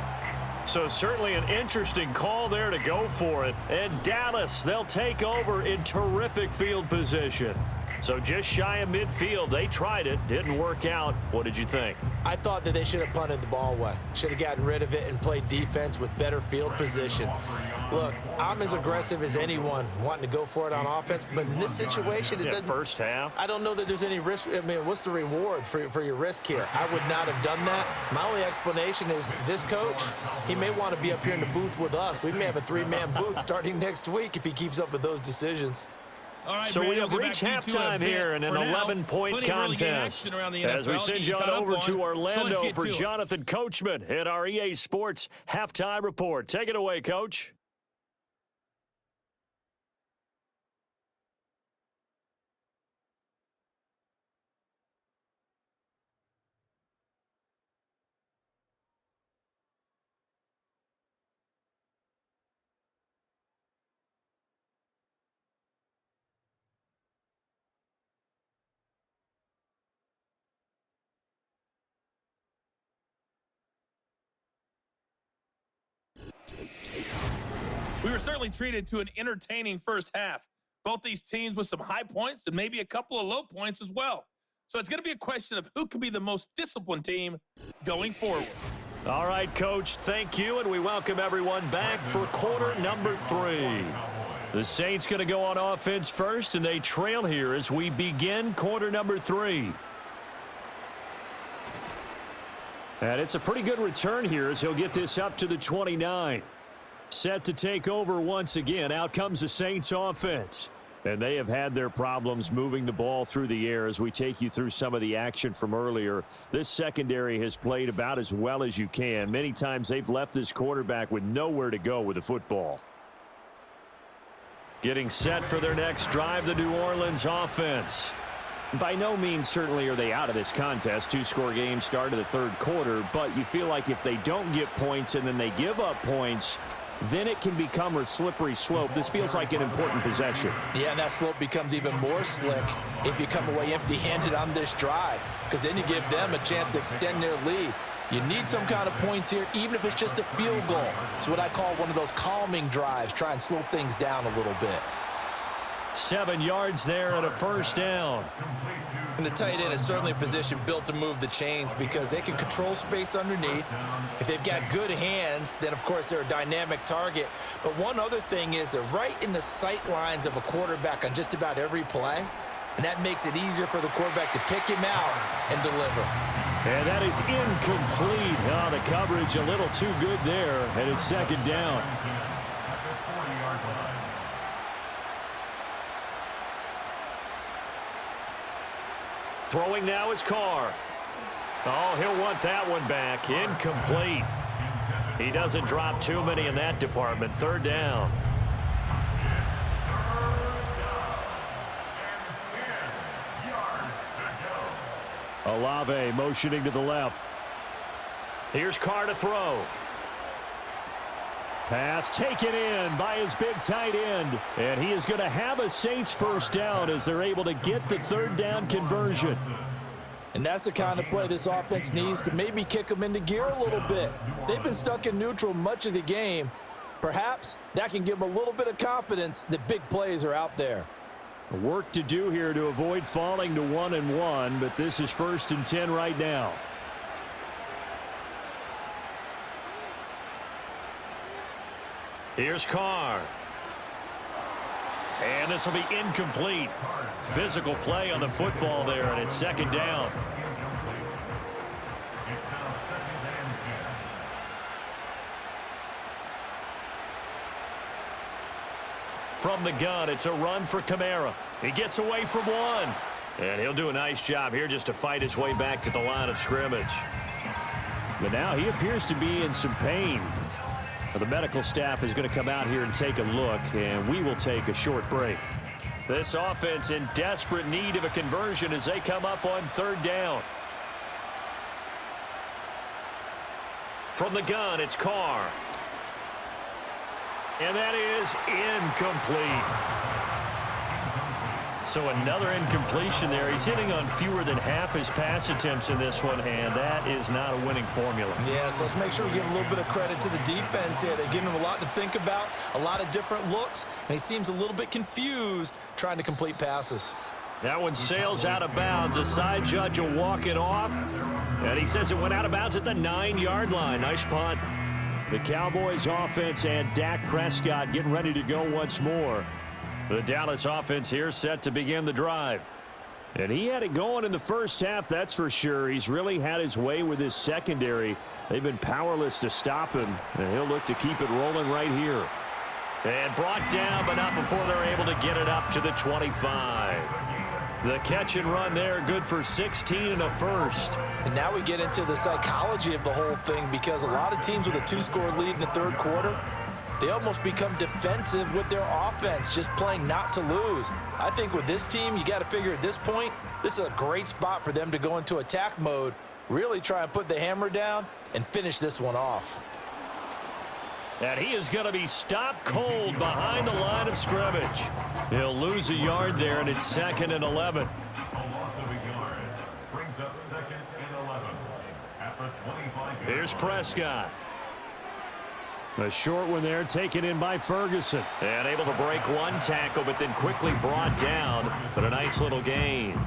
S2: So certainly an interesting call there to go for it. And Dallas, they'll take over in terrific field position. So just shy of midfield. They tried it. Didn't work out. What did you think?
S3: I thought that they should have punted the ball away. Should have gotten rid of it and played defense with better field position. Look, I'm as aggressive as anyone wanting to go for it on offense, but in this situation, it doesn't.
S2: First half.
S3: I don't know that there's any risk. I mean, what's the reward for your risk here? I would not have done that. My only explanation is this coach, he may want to be up here in the booth with us. We may have a 3-man booth starting next week if he keeps up with those decisions.
S1: All right,
S2: So
S1: Brady,
S2: we have
S1: we'll get
S2: reached
S1: back to you
S2: halftime here in an 11-point contest. As we send you on over to Orlando for Jonathan Coachman at our EA Sports Halftime Report. Take it away, Coach.
S7: We were certainly treated to an entertaining first half. Both these teams with some high points and maybe a couple of low points as well. So it's going to be a question of who can be the most disciplined team going forward.
S2: All right, Coach, thank you, and we welcome everyone back for quarter number 3. The Saints going to go on offense first, and they trail here as we begin quarter number 3.
S6: And it's a pretty good return here as he'll get this up to the 29. Set to take over once again. Out comes the Saints offense. And they have had their problems moving the ball through the air as we take you through some of the action from earlier. This secondary has played about as well as you can. Many times they've left this quarterback with nowhere to go with the football.
S2: Getting set for their next drive, the New Orleans offense.
S6: By no means certainly are they out of this contest. Two-score game start of the third quarter, but you feel like if they don't get points and then they give up points, then it can become a slippery slope. This feels like an important possession.
S3: Yeah, and that slope becomes even more slick if you come away empty-handed on this drive, because then you give them a chance to extend their lead. You need some kind of points here, even if it's just a field goal. It's what I call one of those calming drives. Try and slow things down a little bit.
S2: 7 yards there and a first down.
S8: And the tight end is certainly a position built to move the chains because they can control space underneath. If they've got good hands, then, of course, they're a dynamic target. But one other thing is they're right in the sight lines of a quarterback on just about every play, and that makes it easier for the quarterback to pick him out and deliver.
S2: And that is incomplete. Oh, the coverage a little too good there, and it's second down. Throwing now is Carr. Oh, he'll want that one back. Incomplete. He doesn't drop too many in that department. Third down. Olave motioning to the left. Here's Carr to throw. Pass taken in by his big tight end. And he is going to have a Saints first down as they're able to get the third down conversion.
S3: And that's the kind of play this offense needs to maybe kick them into gear a little bit. They've been stuck in neutral much of the game. Perhaps that can give them a little bit of confidence that big plays are out there.
S2: Work to do here to avoid falling to 1-1, but this is 1st and 10 right now. Here's Carr. And this will be incomplete. Physical play on the football there, and it's second down. From the gun, it's a run for Kamara. He gets away from one. And he'll do a nice job here just to fight his way back to the line of scrimmage. But now he appears to be in some pain. The medical staff is going to come out here and take a look, and we will take a short break. This offense in desperate need of a conversion as they come up on third down. From the gun, it's Carr. And that is incomplete. So another incompletion there. He's hitting on fewer than half his pass attempts in this one, and that is not a winning formula.
S8: Yeah, so let's make sure we give a little bit of credit to the defense here. They're giving him a lot to think about, a lot of different looks, and he seems a little bit confused trying to complete passes.
S2: That one sails out of bounds. The side judge will walk it off, and he says it went out of bounds at the 9-yard line. Nice punt. The Cowboys offense and Dak Prescott getting ready to go once more. The Dallas offense here set to begin the drive. And he had it going in the first half, that's for sure. He's really had his way with his secondary. They've been powerless to stop him, and he'll look to keep it rolling right here. And brought down, but not before they're able to get it up to the 25. The catch and run there, good for 16 and a first.
S3: And now we get into the psychology of the whole thing, because a lot of teams with a 2-score lead in the third quarter, they almost become defensive with their offense, just playing not to lose. I think with this team, you got to figure at this point, this is a great spot for them to go into attack mode, really try and put the hammer down and finish this one off.
S2: And he is going to be stopped cold behind the line of scrimmage. He'll lose a yard there, and it's 2nd and 11.
S4: A loss of a yard brings up 2nd and 11 at the 25.
S2: Here's Prescott. A short one there, taken in by Ferguson. And able to break one tackle, but then quickly brought down. But a nice little gain.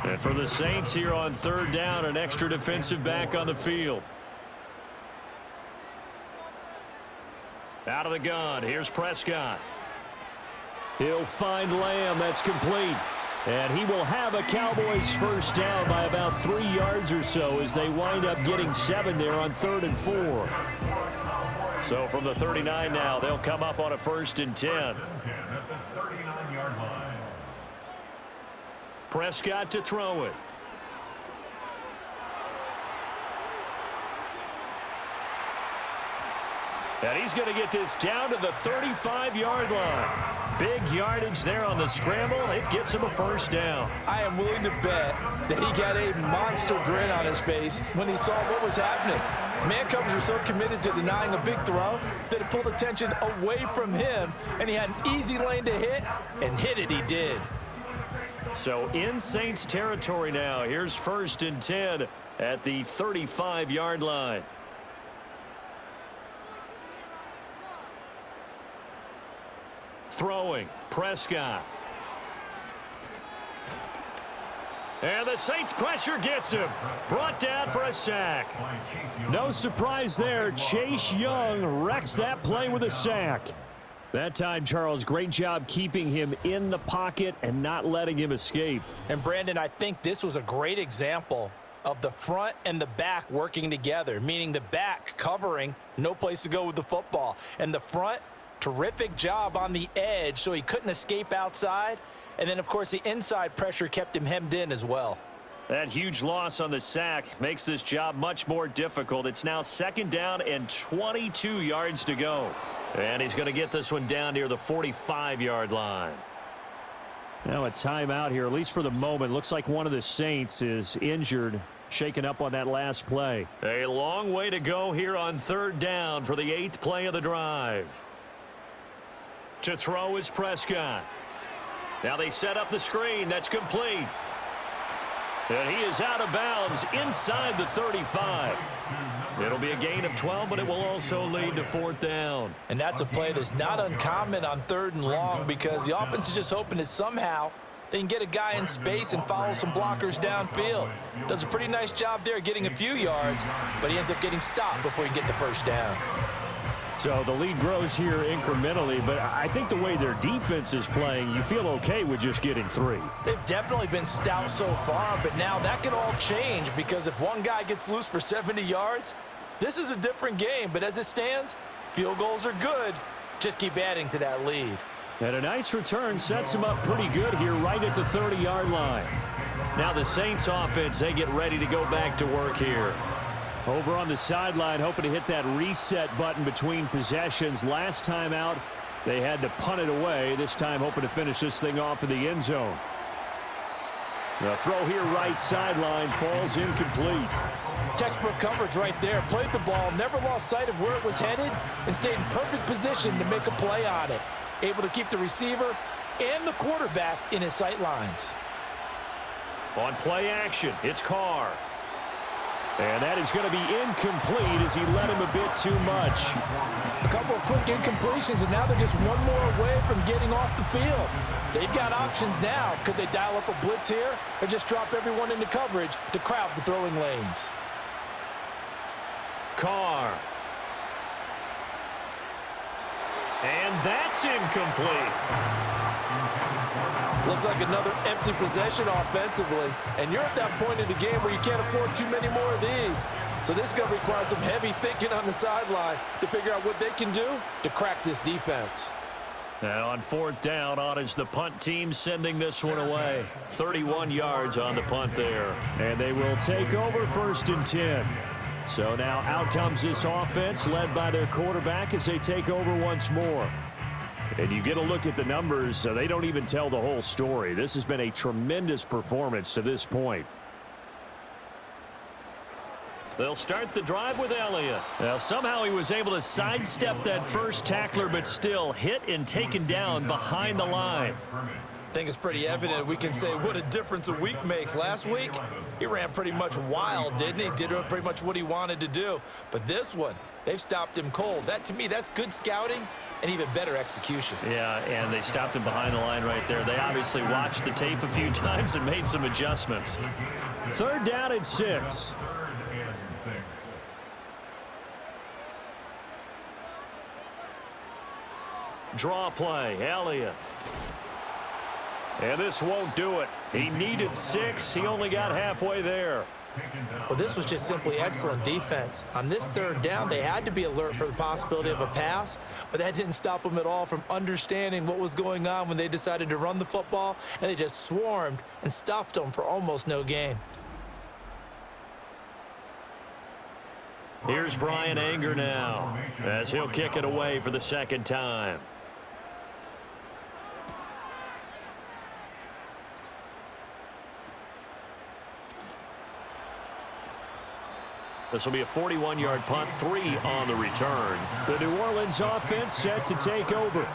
S2: And for the Saints here on third down, an extra defensive back on the field. Out of the gun, here's Prescott. He'll find Lamb, that's complete. And he will have a Cowboys first down by about 3 yards or so as they wind up getting 7 there on 3rd and 4. So from the 39 now, they'll come up on a 1st and 10.
S4: At the 39-yard line.
S2: Prescott to throw it. And he's going to get this down to the 35-yard line. Big yardage there on the scramble. It gets him a first down.
S3: I am willing to bet that he got a monster grin on his face when he saw what was happening. Man coverage were so committed to denying a big throw that it pulled attention away from him, and he had an easy lane to hit, and hit it he did.
S2: So in Saints territory now. Here's 1st and 10 at the 35-yard line. Throwing, Prescott. And the Saints pressure gets him. Brought down for a sack.
S6: No surprise there. Chase Young wrecks that play with a sack. That time, Charles, great job keeping him in the pocket and not letting him escape.
S8: And Brandon, I think this was a great example of the front and the back working together, meaning the back covering, no place to go with the football, and the front, terrific job on the edge so he couldn't escape outside. And then, of course, the inside pressure kept him hemmed in as well.
S2: That huge loss on the sack makes this job much more difficult. It's now 2nd down and 22 yards to go. And he's going to get this one down near the 45-yard line.
S6: Now a timeout here, at least for the moment. Looks like one of the Saints is injured, shaken up on that last play.
S2: A long way to go here on 3rd down for the 8th play of the drive. To throw is Prescott. Now they set up the screen. That's complete. And he is out of bounds inside the 35. It'll be a gain of 12, but it will also lead to 4th down.
S8: And that's a play that's not uncommon on 3rd and long because the offense is just hoping that somehow they can get a guy in space and follow some blockers downfield. Does a pretty nice job there getting a few yards, but he ends up getting stopped before he get the 1st down.
S6: So the lead grows here incrementally, but I think the way their defense is playing, you feel okay with just getting 3.
S8: They've definitely been stout so far, but now that could all change because if one guy gets loose for 70 yards, this is a different game. But as it stands, field goals are good. Just keep adding to that lead.
S6: And a nice return sets him up pretty good here right at the 30-yard line.
S2: Now the Saints offense, they get ready to go back to work here.
S6: Over on the sideline, hoping to hit that reset button between possessions. Last time out, they had to punt it away. This time hoping to finish this thing off in the end zone. The throw here right sideline falls incomplete.
S3: Textbook coverage right there. Played the ball, never lost sight of where it was headed, and stayed in perfect position to make a play on it. Able to keep the receiver and the quarterback in his sight lines.
S2: On play action, it's Carr.
S6: And that is going to be incomplete as he led him a bit too much.
S3: A couple of quick incompletions, and now they're just one more away from getting off the field. They've got options now. Could they dial up a blitz here or just drop everyone into coverage to crowd the throwing lanes?
S2: Carr. And that's incomplete.
S3: Looks like another empty possession offensively. And you're at that point in the game where you can't afford too many more of these. So this is going to require some heavy thinking on the sideline to figure out what they can do to crack this defense.
S2: And on 4th down, on is the punt team sending this one away. 31 yards on the punt there.
S6: And they will take over 1st and 10. So now out comes this offense led by their quarterback as they take over once more. And you get a look at the numbers, so they don't even tell the whole story. This has been a tremendous performance to this point.
S2: They'll start the drive with Elliott. Now, somehow he was able to sidestep that first tackler, but still hit and taken down behind the line.
S8: I think it's pretty evident we can say what a difference a week makes. Last week, he ran pretty much wild, didn't he? Did pretty much what he wanted to do. But this one, they've stopped him cold. That, to me, that's good scouting and even better execution.
S2: Yeah, and they stopped him behind the line right there. They obviously watched the tape a few times and made some adjustments.
S6: 3rd down and 6.
S2: Draw play, Elliott. And this won't do it. He needed 6. He only got halfway there.
S8: Well, this was just simply excellent defense. On this 3rd down, they had to be alert for the possibility of a pass, but that didn't stop them at all from understanding what was going on when they decided to run the football, and they just swarmed and stuffed them for almost no gain.
S2: Here's Brian Anger now as he'll kick it away for the second time. This will be a 41-yard punt, 3 on the return.
S6: The New Orleans offense set to take over.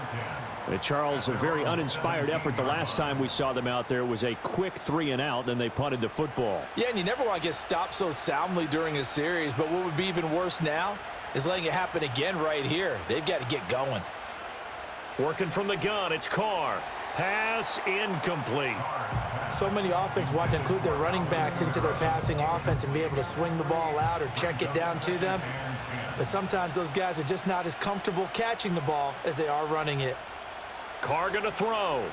S6: And Charles, a very uninspired effort the last time we saw them out there. Was a quick 3-and-out, and they punted the football.
S3: Yeah, and you never want to get stopped so soundly during a series, but what would be even worse now is letting it happen again right here. They've got to get going.
S2: Working from the gun, it's Carr. Pass incomplete.
S8: So many offenses want to include their running backs into their passing offense and be able to swing the ball out or check it down to them. But sometimes those guys are just not as comfortable catching the ball as they are running it.
S2: Carr going to throw.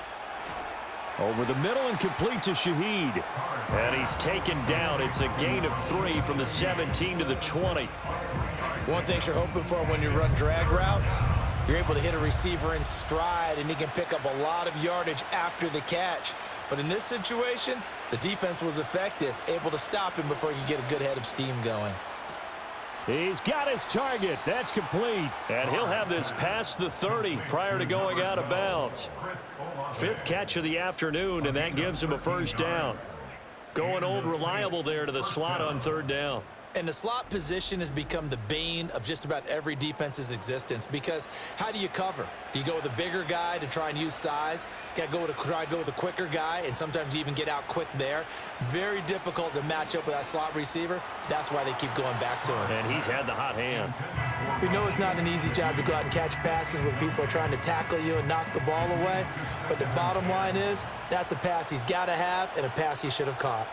S6: Over the middle and complete to Shaheed.
S2: And he's taken down. It's a gain of 3 from the 17 to the 20.
S8: One thing you're hoping for when you run drag routes, you're able to hit a receiver in stride, and he can pick up a lot of yardage after the catch. But in this situation, the defense was effective, able to stop him before he could get a good head of steam going.
S6: He's got his target. That's complete.
S2: And he'll have this past the 30 prior to going out of bounds. 5th catch of the afternoon, and that gives him a first down. Going old reliable there to the slot on 3rd down.
S8: And the slot position has become the bane of just about every defense's existence, because how do you cover? Do you go with a bigger guy to try and use size? Got to try to go with a quicker guy, and sometimes you even get out quick there. Very difficult to match up with that slot receiver. That's why they keep going back to him.
S2: And he's had the hot hand.
S8: We know it's not an easy job to go out and catch passes when people are trying to tackle you and knock the ball away. But the bottom line is, that's a pass he's got to have and a pass he should have caught.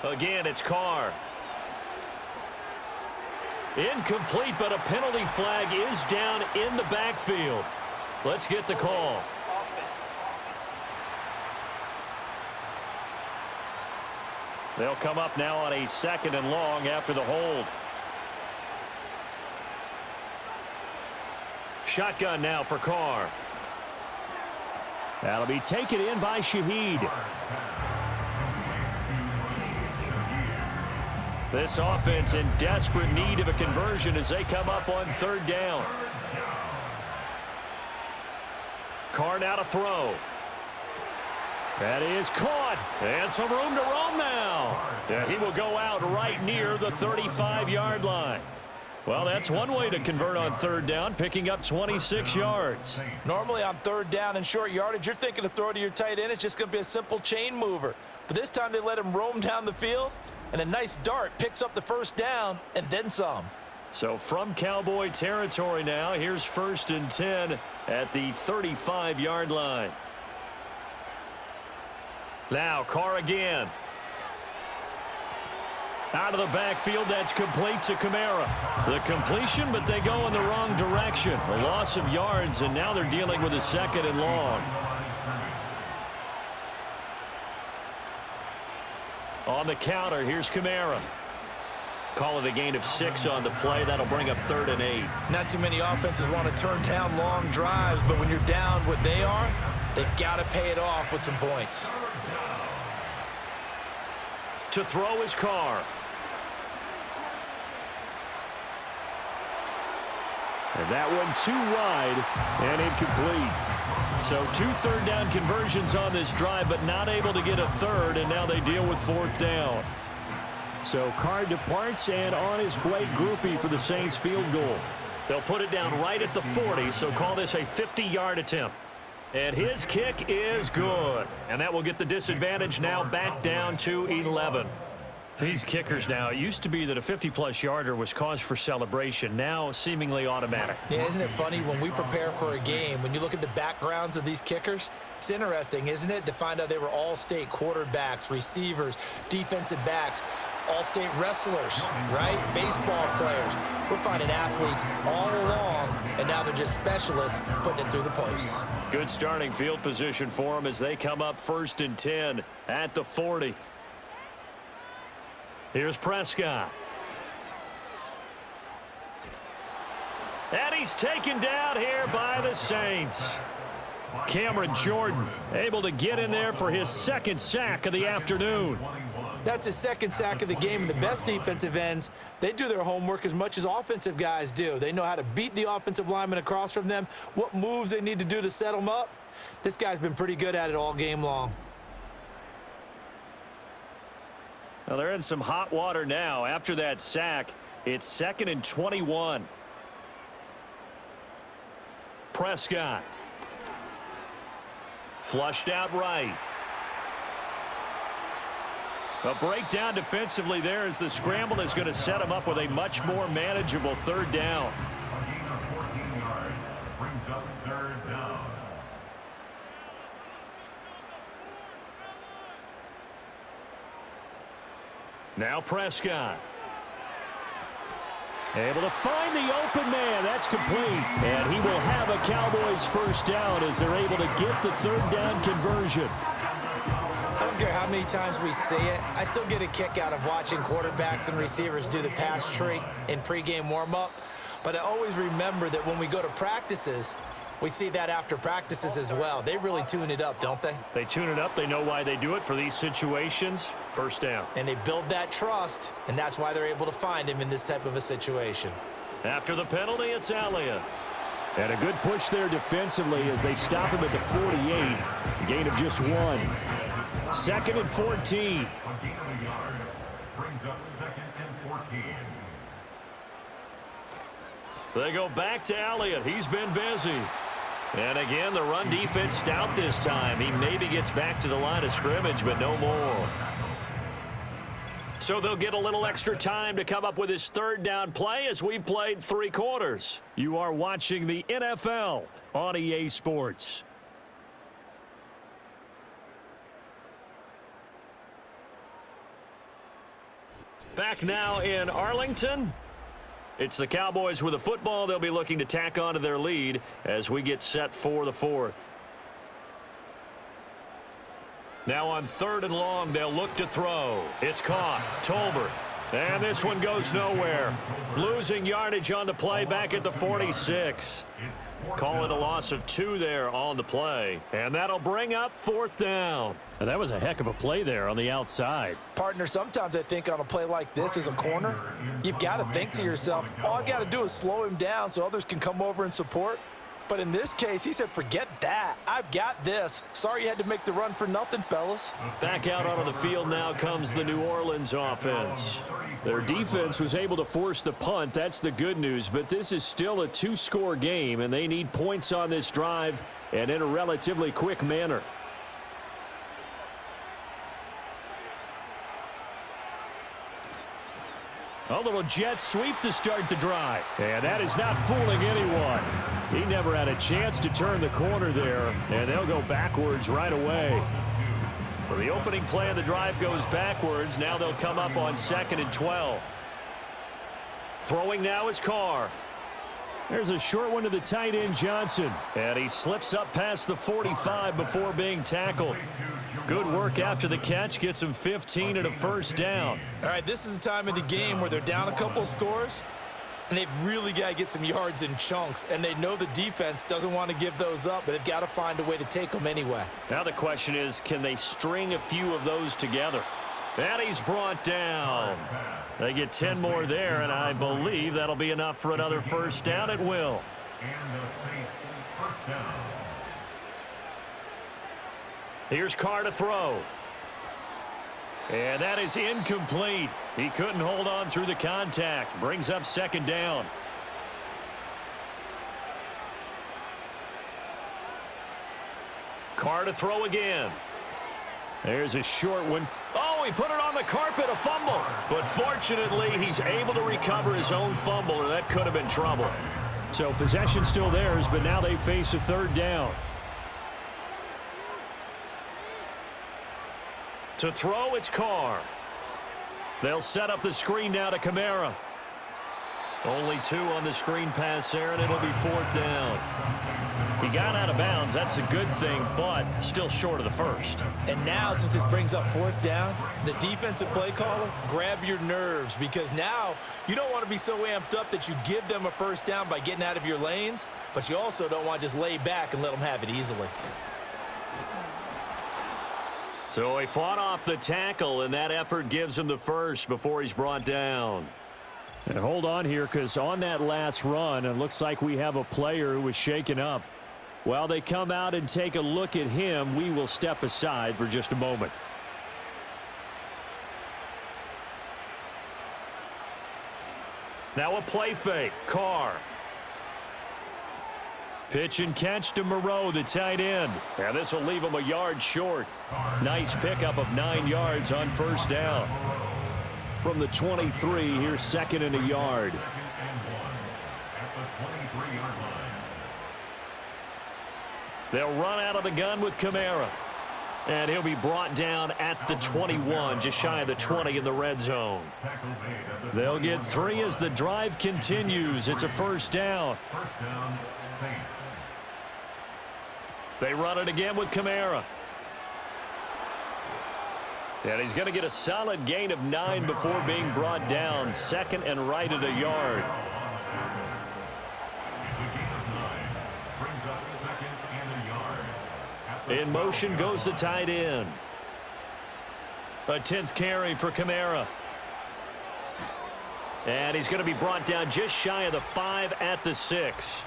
S2: Again, it's Carr. Incomplete, but a penalty flag is down in the backfield. Let's get the call. They'll come up now on a 2nd and long after the hold. Shotgun now for Carr.
S6: That'll be taken in by Shaheed.
S2: This offense in desperate need of a conversion as they come up on 3rd down. Carr now to throw. That is caught. And some room to roam now. Yeah, he will go out right near the 35-yard line. Well, that's one way to convert on 3rd down, picking up 26 yards.
S3: Normally on 3rd down and short yardage, you're thinking to throw to your tight end. It's just going to be a simple chain mover. But this time they let him roam down the field, and a nice dart picks up the first down and then some.
S2: So from Cowboy territory now, here's 1st and 10 at the 35-yard line. Now Carr again. Out of the backfield, that's complete to Kamara. The completion, but they go in the wrong direction. A loss of yards, and now they're dealing with a 2nd and long. On the counter, here's Kamara. Call it a gain of 6 on the play. That'll bring up 3rd and 8.
S8: Not too many offenses want to turn down long drives, but when you're down what they are, they've got to pay it off with some points.
S2: To throw is Carr.
S6: And that one too wide and incomplete.
S2: So 2 3rd down conversions on this drive, but not able to get a 3rd, and now they deal with 4th down.
S6: So Carr departs, and on his Blake Groupie for the Saints field goal.
S2: They'll put it down right at the 40, so call this a 50-yard attempt. And his kick is good. And that will get the disadvantage now back down to 11. These kickers now, it used to be that a 50-plus yarder was cause for celebration. Now seemingly automatic.
S8: Yeah, isn't it funny when we prepare for a game, when you look at the backgrounds of these kickers, it's interesting, isn't it, to find out they were all-state quarterbacks, receivers, defensive backs, all-state wrestlers, right? Baseball players. We're finding athletes all along, and now they're just specialists putting it through the posts.
S2: Good starting field position for them as they come up 1st and 10 at the 40. Here's Prescott. And he's taken down here by the Saints. Cameron Jordan able to get in there for his 2nd sack of the afternoon.
S8: That's his second sack of the game, and the best defensive ends, they do their homework as much as offensive guys do. They know how to beat the offensive lineman across from them, what moves they need to do to set them up. This guy's been pretty good at it all game long.
S2: Well, they're in some hot water now. After that sack, it's 2nd and 21. Prescott. Flushed out right. A breakdown defensively there as the scramble is going to set him up with a much more manageable 3rd down.
S4: A gain of 14 yards brings up 3rd down.
S2: Now Prescott. Able to find the open man. That's complete. And he will have a Cowboys 1st down as they're able to get the 3rd down conversion.
S8: I don't care how many times we see it. I still get a kick out of watching quarterbacks and receivers do the pass tree in pregame warm-up. But I always remember that when we go to practices, we see that after practices as well. They really tune it up, don't they?
S2: They tune it up. They know why they do it for these situations. 1st down.
S8: And they build that trust, and that's why they're able to find him in this type of a situation.
S2: After the penalty, it's Elliott.
S6: And a good push there defensively as they stop him at the 48. Gain of just 1. 2nd and 14.
S4: A gain of a yard brings up 2nd and 14.
S2: They go back to Elliott. He's been busy. And again, the run defense stout this time. He maybe gets back to the line of scrimmage, but no more. So they'll get a little extra time to come up with his 3rd down play as we've played 3 quarters. You are watching the NFL on EA Sports. Back now in Arlington. It's the Cowboys with a football. They'll be looking to tack on to their lead as we get set for the 4th. Now on 3rd and long, they'll look to throw. It's caught. Tolbert. And this one goes nowhere. Losing yardage on the play back at the 46. Call it a loss of 2 there on the play. And that'll bring up 4th down.
S6: And that was a heck of a play there on the outside.
S3: Partner, sometimes I think on a play like this as a corner, you've got to think to yourself, all I got to do is slow him down so others can come over and support. But in this case, he said, forget that. I've got this. Sorry you had to make the run for nothing, fellas.
S2: Back out onto the field now comes the New Orleans offense.
S6: Their defense was able to force the punt. That's the good news. But this is still a 2-score game, and they need points on this drive and in a relatively quick manner.
S2: A little jet sweep to start the drive.
S6: And that is not fooling anyone. He never had a chance to turn the corner there, and they'll go backwards right away.
S2: So the opening play of the drive goes backwards. Now they'll come up on 2nd and 12. Throwing now is Carr.
S6: There's a short one to the tight end, Johnson.
S2: And he slips up past the 45 before being tackled. Good work after the catch. Gets him 15 and a 1st down.
S8: All right, this is the time of the game where they're down a couple of scores, and they've really got to get some yards in chunks, and they know the defense doesn't want to give those up, but they've got to find a way to take them anyway.
S2: Now the question is, can they string a few of those together? And he's brought down. They get 10 more there, and I believe that'll be enough for another 1st down at will.
S4: And the Saints 1st down.
S2: Here's Carr to throw. And that is incomplete. He couldn't hold on through the contact. Brings up 2nd down. Carr to throw again.
S6: There's a short one.
S2: Oh, he put it on the carpet, a fumble. But fortunately, he's able to recover his own fumble, or that could have been trouble.
S6: So possession still theirs, but now they face a 3rd down.
S2: To throw, it's Carr. They'll set up the screen now to Kamara. Only 2 on the screen pass there, and it'll be 4th down. He got out of bounds. That's a good thing, but still short of the 1st.
S8: And now, since this brings up 4th down, the defensive play caller, grab your nerves, because now you don't want to be so amped up that you give them a 1st down by getting out of your lanes, but you also don't want to just lay back and let them have it easily.
S2: So he fought off the tackle, and that effort gives him the first before he's brought down.
S6: And hold on here, because on that last run, it looks like we have a player who was shaken up. While they come out and take a look at him, we will step aside for just a moment.
S2: Now a play fake. Carr. Pitch and catch to Moreau, the tight end. And this will leave him a yard short. Nice pickup of 9 yards on first down.
S6: From the 23, here's second and a yard.
S2: They'll run out of the gun with Kamara. And he'll be brought down at the 21, just shy of the 20 in the red zone. They'll get 3 as the drive continues. It's a first down. They run it again with Kamara. And he's going to get a solid gain of 9 before being brought down. Second and right at a yard. In motion goes the tight end. A 10th carry for Kamara. And he's going to be brought down just shy of the 5 at the 6.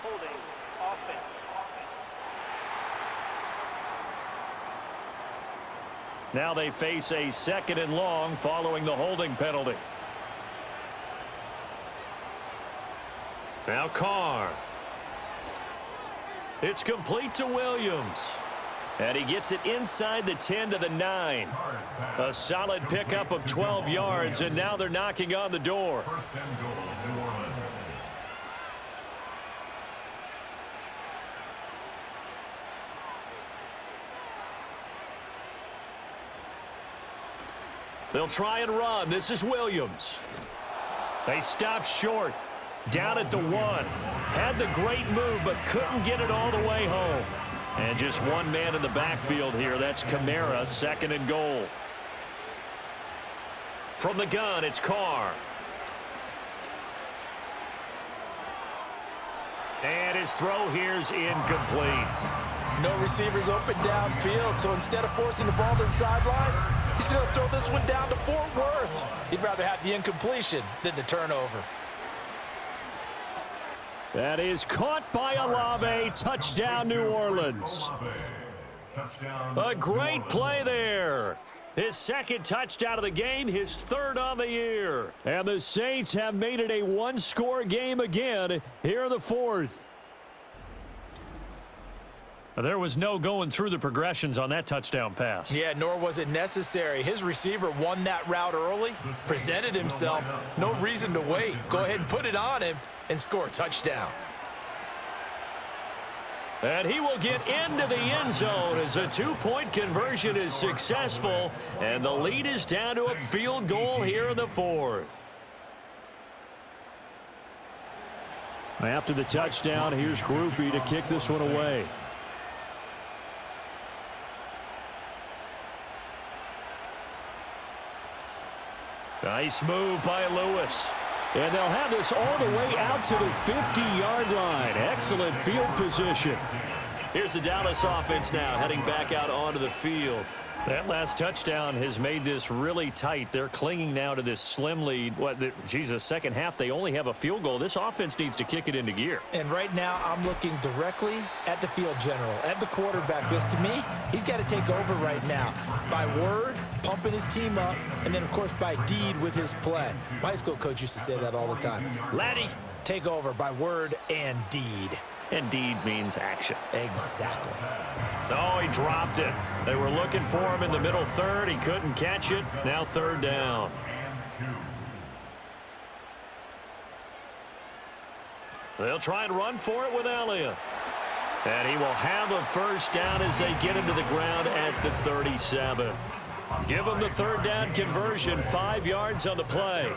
S5: Holding offense.
S2: Now they face a second and long following the holding penalty. Now Carr. It's complete to Williams. And he gets it inside the 10 to the 9. A solid pickup of 12 yards, and now they're knocking on the door. They'll try and run. This is Williams. They stop short. Down at the 1. Had the great move, but couldn't get it all the way home. And just one man in the backfield here. That's Kamara, second and goal. From the gun, it's Carr. And his throw here's incomplete.
S3: No receivers open downfield, so instead of forcing the ball to the sideline, he's going to throw this one down to Fort Worth. He'd rather have the incompletion than the turnover.
S6: That is caught by Olave. Touchdown, New Orleans.
S2: A great play there. His second touchdown of the game, his third on the year.
S6: And the Saints have made it a one-score game again here in the fourth.
S2: There was no going through the progressions on that touchdown pass.
S8: Yeah, nor was it necessary. His receiver won that route early, presented himself. No reason to wait. Go ahead and put it on him and score a touchdown.
S2: And he will get into the end zone as a two-point conversion is successful. And the lead is down to a field goal here in the fourth.
S6: After the touchdown, here's Groupie to kick this one away.
S2: Nice move by Lewis.
S6: And they'll have this all the way out to the 50-yard line. Excellent field position.
S2: Here's the Dallas offense now heading back out onto the field. That last touchdown has made this really tight. They're clinging now to this slim lead. Second half, they only have a field goal. This offense needs to kick it into gear.
S8: And right now, I'm looking directly at the field general, at the quarterback, because to me, he's got to take over right now. By word, pumping his team up, and then, of course, by deed with his play. My high school coach used to say that all the time. Laddie, take over by word and deed.
S2: And deed means action.
S8: Exactly.
S2: Oh, he dropped it. They were looking for him in the middle third. He couldn't catch it. Now third down. They'll try and run for it with Elliott. And he will have a first down as they get him to the ground at the 37. Give him the third down conversion, 5 yards on the play.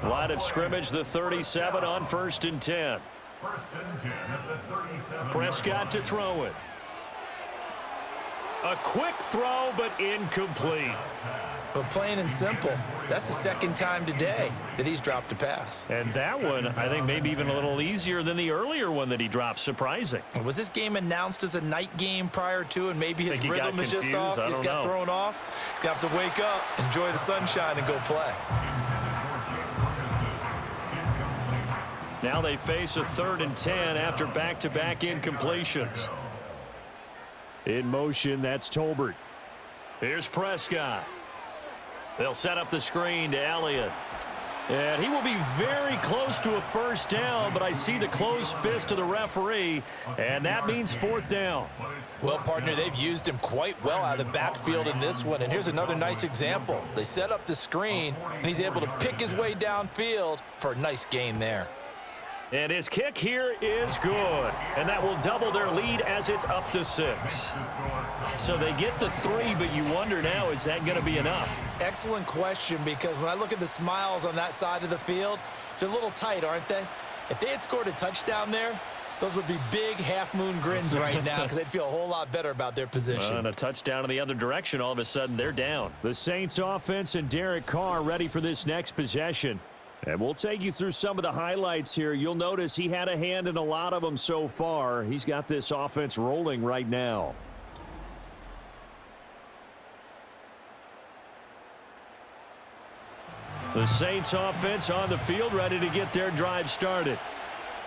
S2: Line of scrimmage, the 37 on 1st and 10. Prescott to throw it. A quick throw, but incomplete.
S8: But plain and simple, that's the second time today that he's dropped a pass.
S2: And that one, I think, maybe even a little easier than the earlier one that he dropped. Surprising.
S8: Was this game announced as a night game prior to, and maybe his rhythm is just off? He's got thrown off. He's going to have to wake up, enjoy the sunshine, and go play.
S2: Now they face a 3rd and 10 after back-to-back incompletions.
S6: In motion, that's Tolbert.
S2: Here's Prescott. They'll set up the screen to Elliott. And he will be very close to a first down, but I see the closed fist of the referee, and that means 4th down.
S3: Well, partner, they've used him quite well out of the backfield in this one, and here's another nice example. They set up the screen, and he's able to pick his way downfield for a nice gain there.
S2: And his kick here is good, and that will double their lead as it's up to 6. So they get the 3, but you wonder now, is that going to be enough?
S8: Excellent question, because when I look at the smiles on that side of the field, they're a little tight, aren't they? If they had scored a touchdown there, those would be big half-moon grins right now because they'd feel a whole lot better about their position.
S2: And a touchdown in the other direction, all of a sudden they're down.
S6: The Saints offense and Derek Carr ready for this next possession. And we'll take you through some of the highlights here. You'll notice he had a hand in a lot of them so far. He's got this offense rolling right now.
S2: The Saints offense on the field, ready to get their drive started.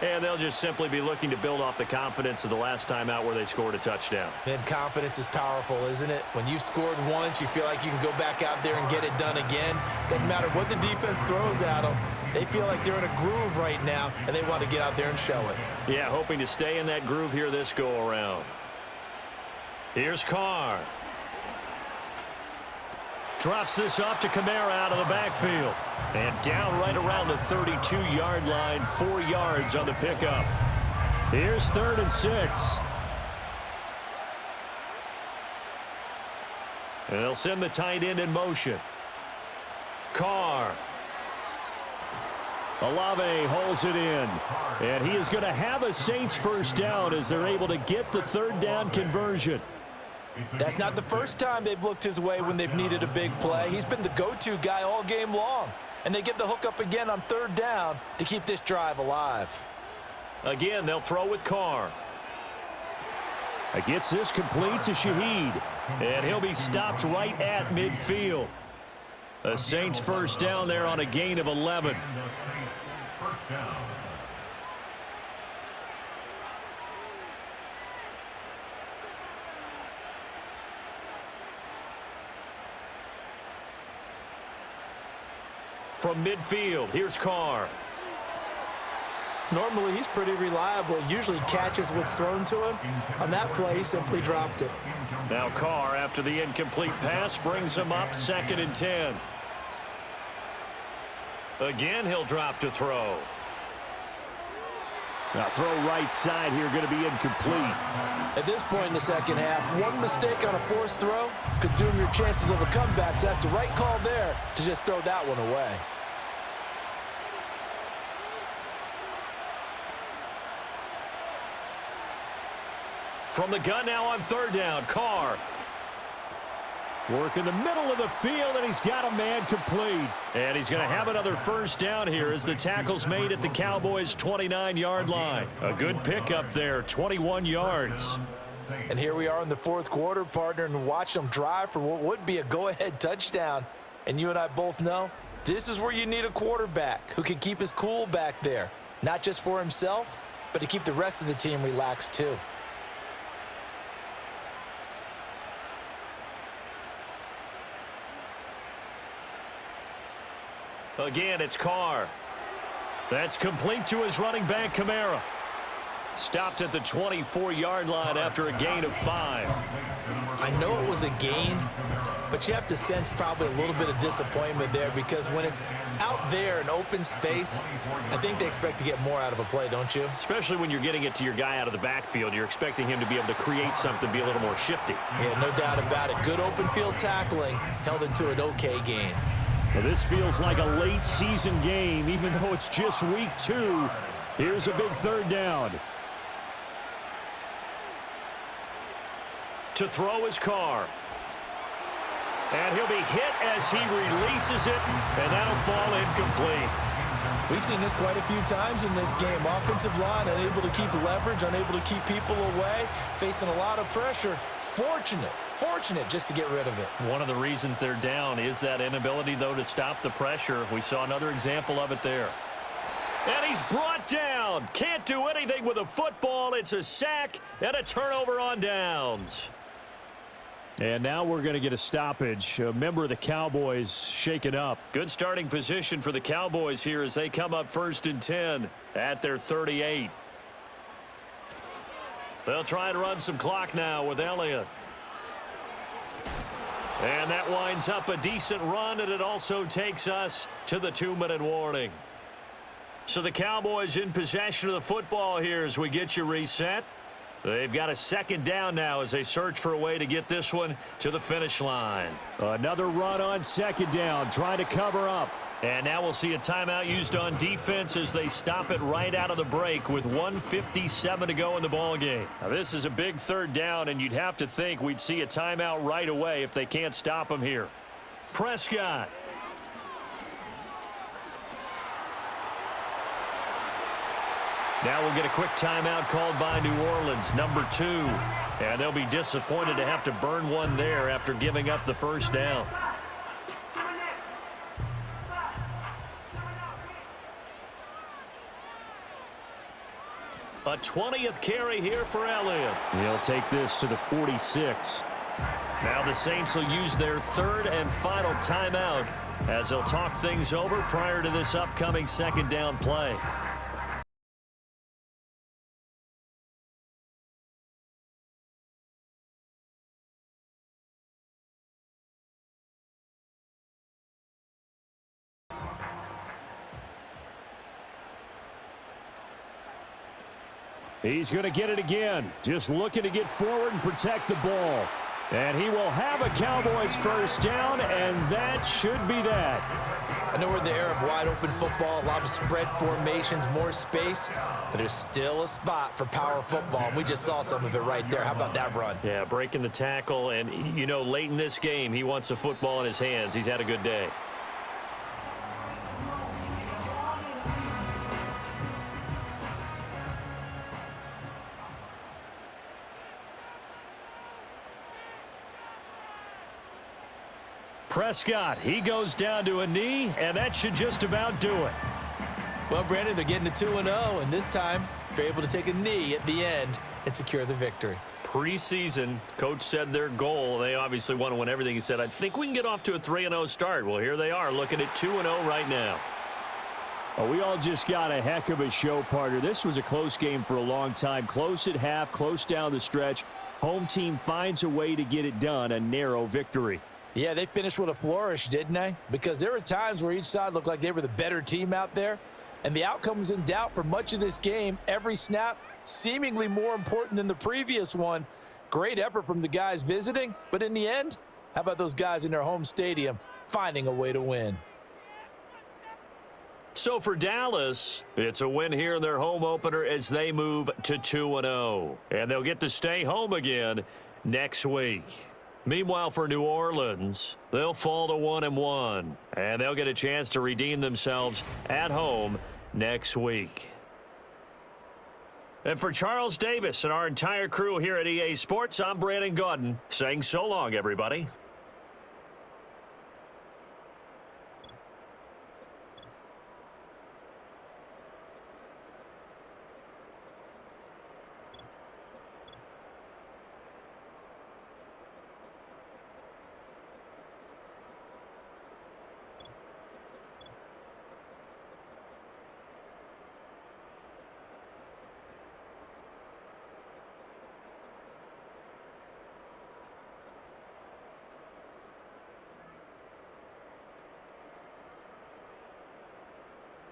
S2: And they'll just simply be looking to build off the confidence of the last time out where they scored a touchdown.
S8: And confidence is powerful, isn't it? When you've scored once, you feel like you can go back out there and get it done again. Doesn't matter what the defense throws at them. They feel like they're in a groove right now, and they want to get out there and show it.
S2: Yeah, hoping to stay in that groove here this go-around. Here's Carr. Drops this off to Kamara out of the backfield. And down right around the 32-yard line, 4 yards on the pickup.
S6: Here's 3rd and 6.
S2: And they'll send the tight end in motion. Carr.
S6: Olave holds it in. And he is going to have a Saints first down as they're able to get the 3rd down conversion.
S3: That's not the first time they've looked his way when they've needed a big play. He's been the go-to guy all game long. And they get the hook up again on 3rd down to keep this drive alive.
S2: Again, they'll throw with Carr.
S6: Gets this complete to Shaheed.
S2: And he'll be stopped right at midfield. The Saints first down there on a gain of 11.
S4: First down.
S2: From midfield, here's Carr.
S8: Normally, he's pretty reliable. Usually catches what's thrown to him. On that play, he simply dropped it.
S2: Now Carr, after the incomplete pass, brings him up 2nd and 10. Again, he'll drop to throw.
S6: Now throw right side here, going to be incomplete.
S3: At this point in the second half, one mistake on a forced throw could doom your chances of a comeback. So that's the right call there to just throw that one away.
S2: From the gun now on 3rd down, Carr.
S6: Work in the middle of the field, and he's got a man complete.
S2: And he's going to have another first down here as the tackle's made at the Cowboys' 29-yard line. A good pickup there, 21 yards.
S3: And here we are in the 4th quarter, partner, and watch them drive for what would be a go-ahead touchdown. And you and I both know this is where you need a quarterback who can keep his cool back there, not just for himself, but to keep the rest of the team relaxed too.
S2: Again, it's Carr. That's complete to his running back, Kamara. Stopped at the 24-yard line after a gain of 5.
S8: I know it was a gain, but you have to sense probably a little bit of disappointment there because when it's out there in open space, I think they expect to get more out of a play, don't you?
S2: Especially when you're getting it to your guy out of the backfield. You're expecting him to be able to create something, be a little more shifty.
S8: Yeah, no doubt about it. Good open field tackling held into an okay gain.
S6: Well, this feels like a late season game, even though it's just week 2. Here's a big 3rd down.
S2: To throw his Carr. And he'll be hit as he releases it, and that'll fall incomplete.
S8: We've seen this quite a few times in this game. Offensive line unable to keep leverage, unable to keep people away, facing a lot of pressure. Fortunate just to get rid of it.
S2: One of the reasons they're down is that inability, though, to stop the pressure. We saw another example of it there. And he's brought down. Can't do anything with a football. It's a sack and a turnover on downs.
S6: And now we're going to get a stoppage. A member of the Cowboys shaken up.
S2: Good starting position for the Cowboys here as they come up 1st and 10 at their 38. They'll try and run some clock now with Elliott. And that winds up a decent run, and it also takes us to the 2-minute warning. So the Cowboys in possession of the football here as we get you reset. They've got a 2nd down now as they search for a way to get this one to the finish line.
S6: Another run on 2nd down, trying to cover up.
S2: And now we'll see a timeout used on defense as they stop it right out of the break with 1:57 to go in the ballgame. Now this is a big 3rd down, and you'd have to think we'd see a timeout right away if they can't stop them here. Prescott. Now we'll get a quick timeout called by New Orleans, number 2. And they'll be disappointed to have to burn one there after giving up the 1st down. A 20th carry here for Elliott.
S6: He'll take this to the 46.
S2: Now the Saints will use their 3rd and final timeout as they'll talk things over prior to this upcoming 2nd down play.
S6: He's going to get it again. Just looking to get forward and protect the ball. And he will have a Cowboys 1st down, and that should be that.
S8: I know we're in the era of wide-open football, a lot of spread formations, more space, but there's still a spot for power football, and we just saw some of it right there. How about that run?
S2: Yeah, breaking the tackle, and, you know, late in this game, he wants a football in his hands. He's had a good day. Prescott, he goes down to a knee, and that should just about do it.
S8: Well, Brandon, they're getting to 2-0, and this time they're able to take a knee at the end and secure the victory.
S2: Preseason, coach said their goal, they obviously want to win everything. He said, I think we can get off to a 3-0 start. Well, here they are looking at 2-0 right now.
S6: Oh, we all just got a heck of a show, partner. This was a close game for a long time. Close at half, close down the stretch. Home team finds a way to get it done, a narrow victory.
S3: Yeah, they finished with a flourish, didn't they? Because there were times where each side looked like they were the better team out there, and the outcome was in doubt for much of this game. Every snap seemingly more important than the previous one. Great effort from the guys visiting, but in the end, how about those guys in their home stadium finding a way to win?
S2: So for Dallas, it's a win here in their home opener as they move to 2-0. And they'll get to stay home again next week. Meanwhile, for New Orleans, they'll fall to 1-1, and they'll get a chance to redeem themselves at home next week. And for Charles Davis and our entire crew here at EA Sports, I'm Brandon Gaudin saying so long, everybody.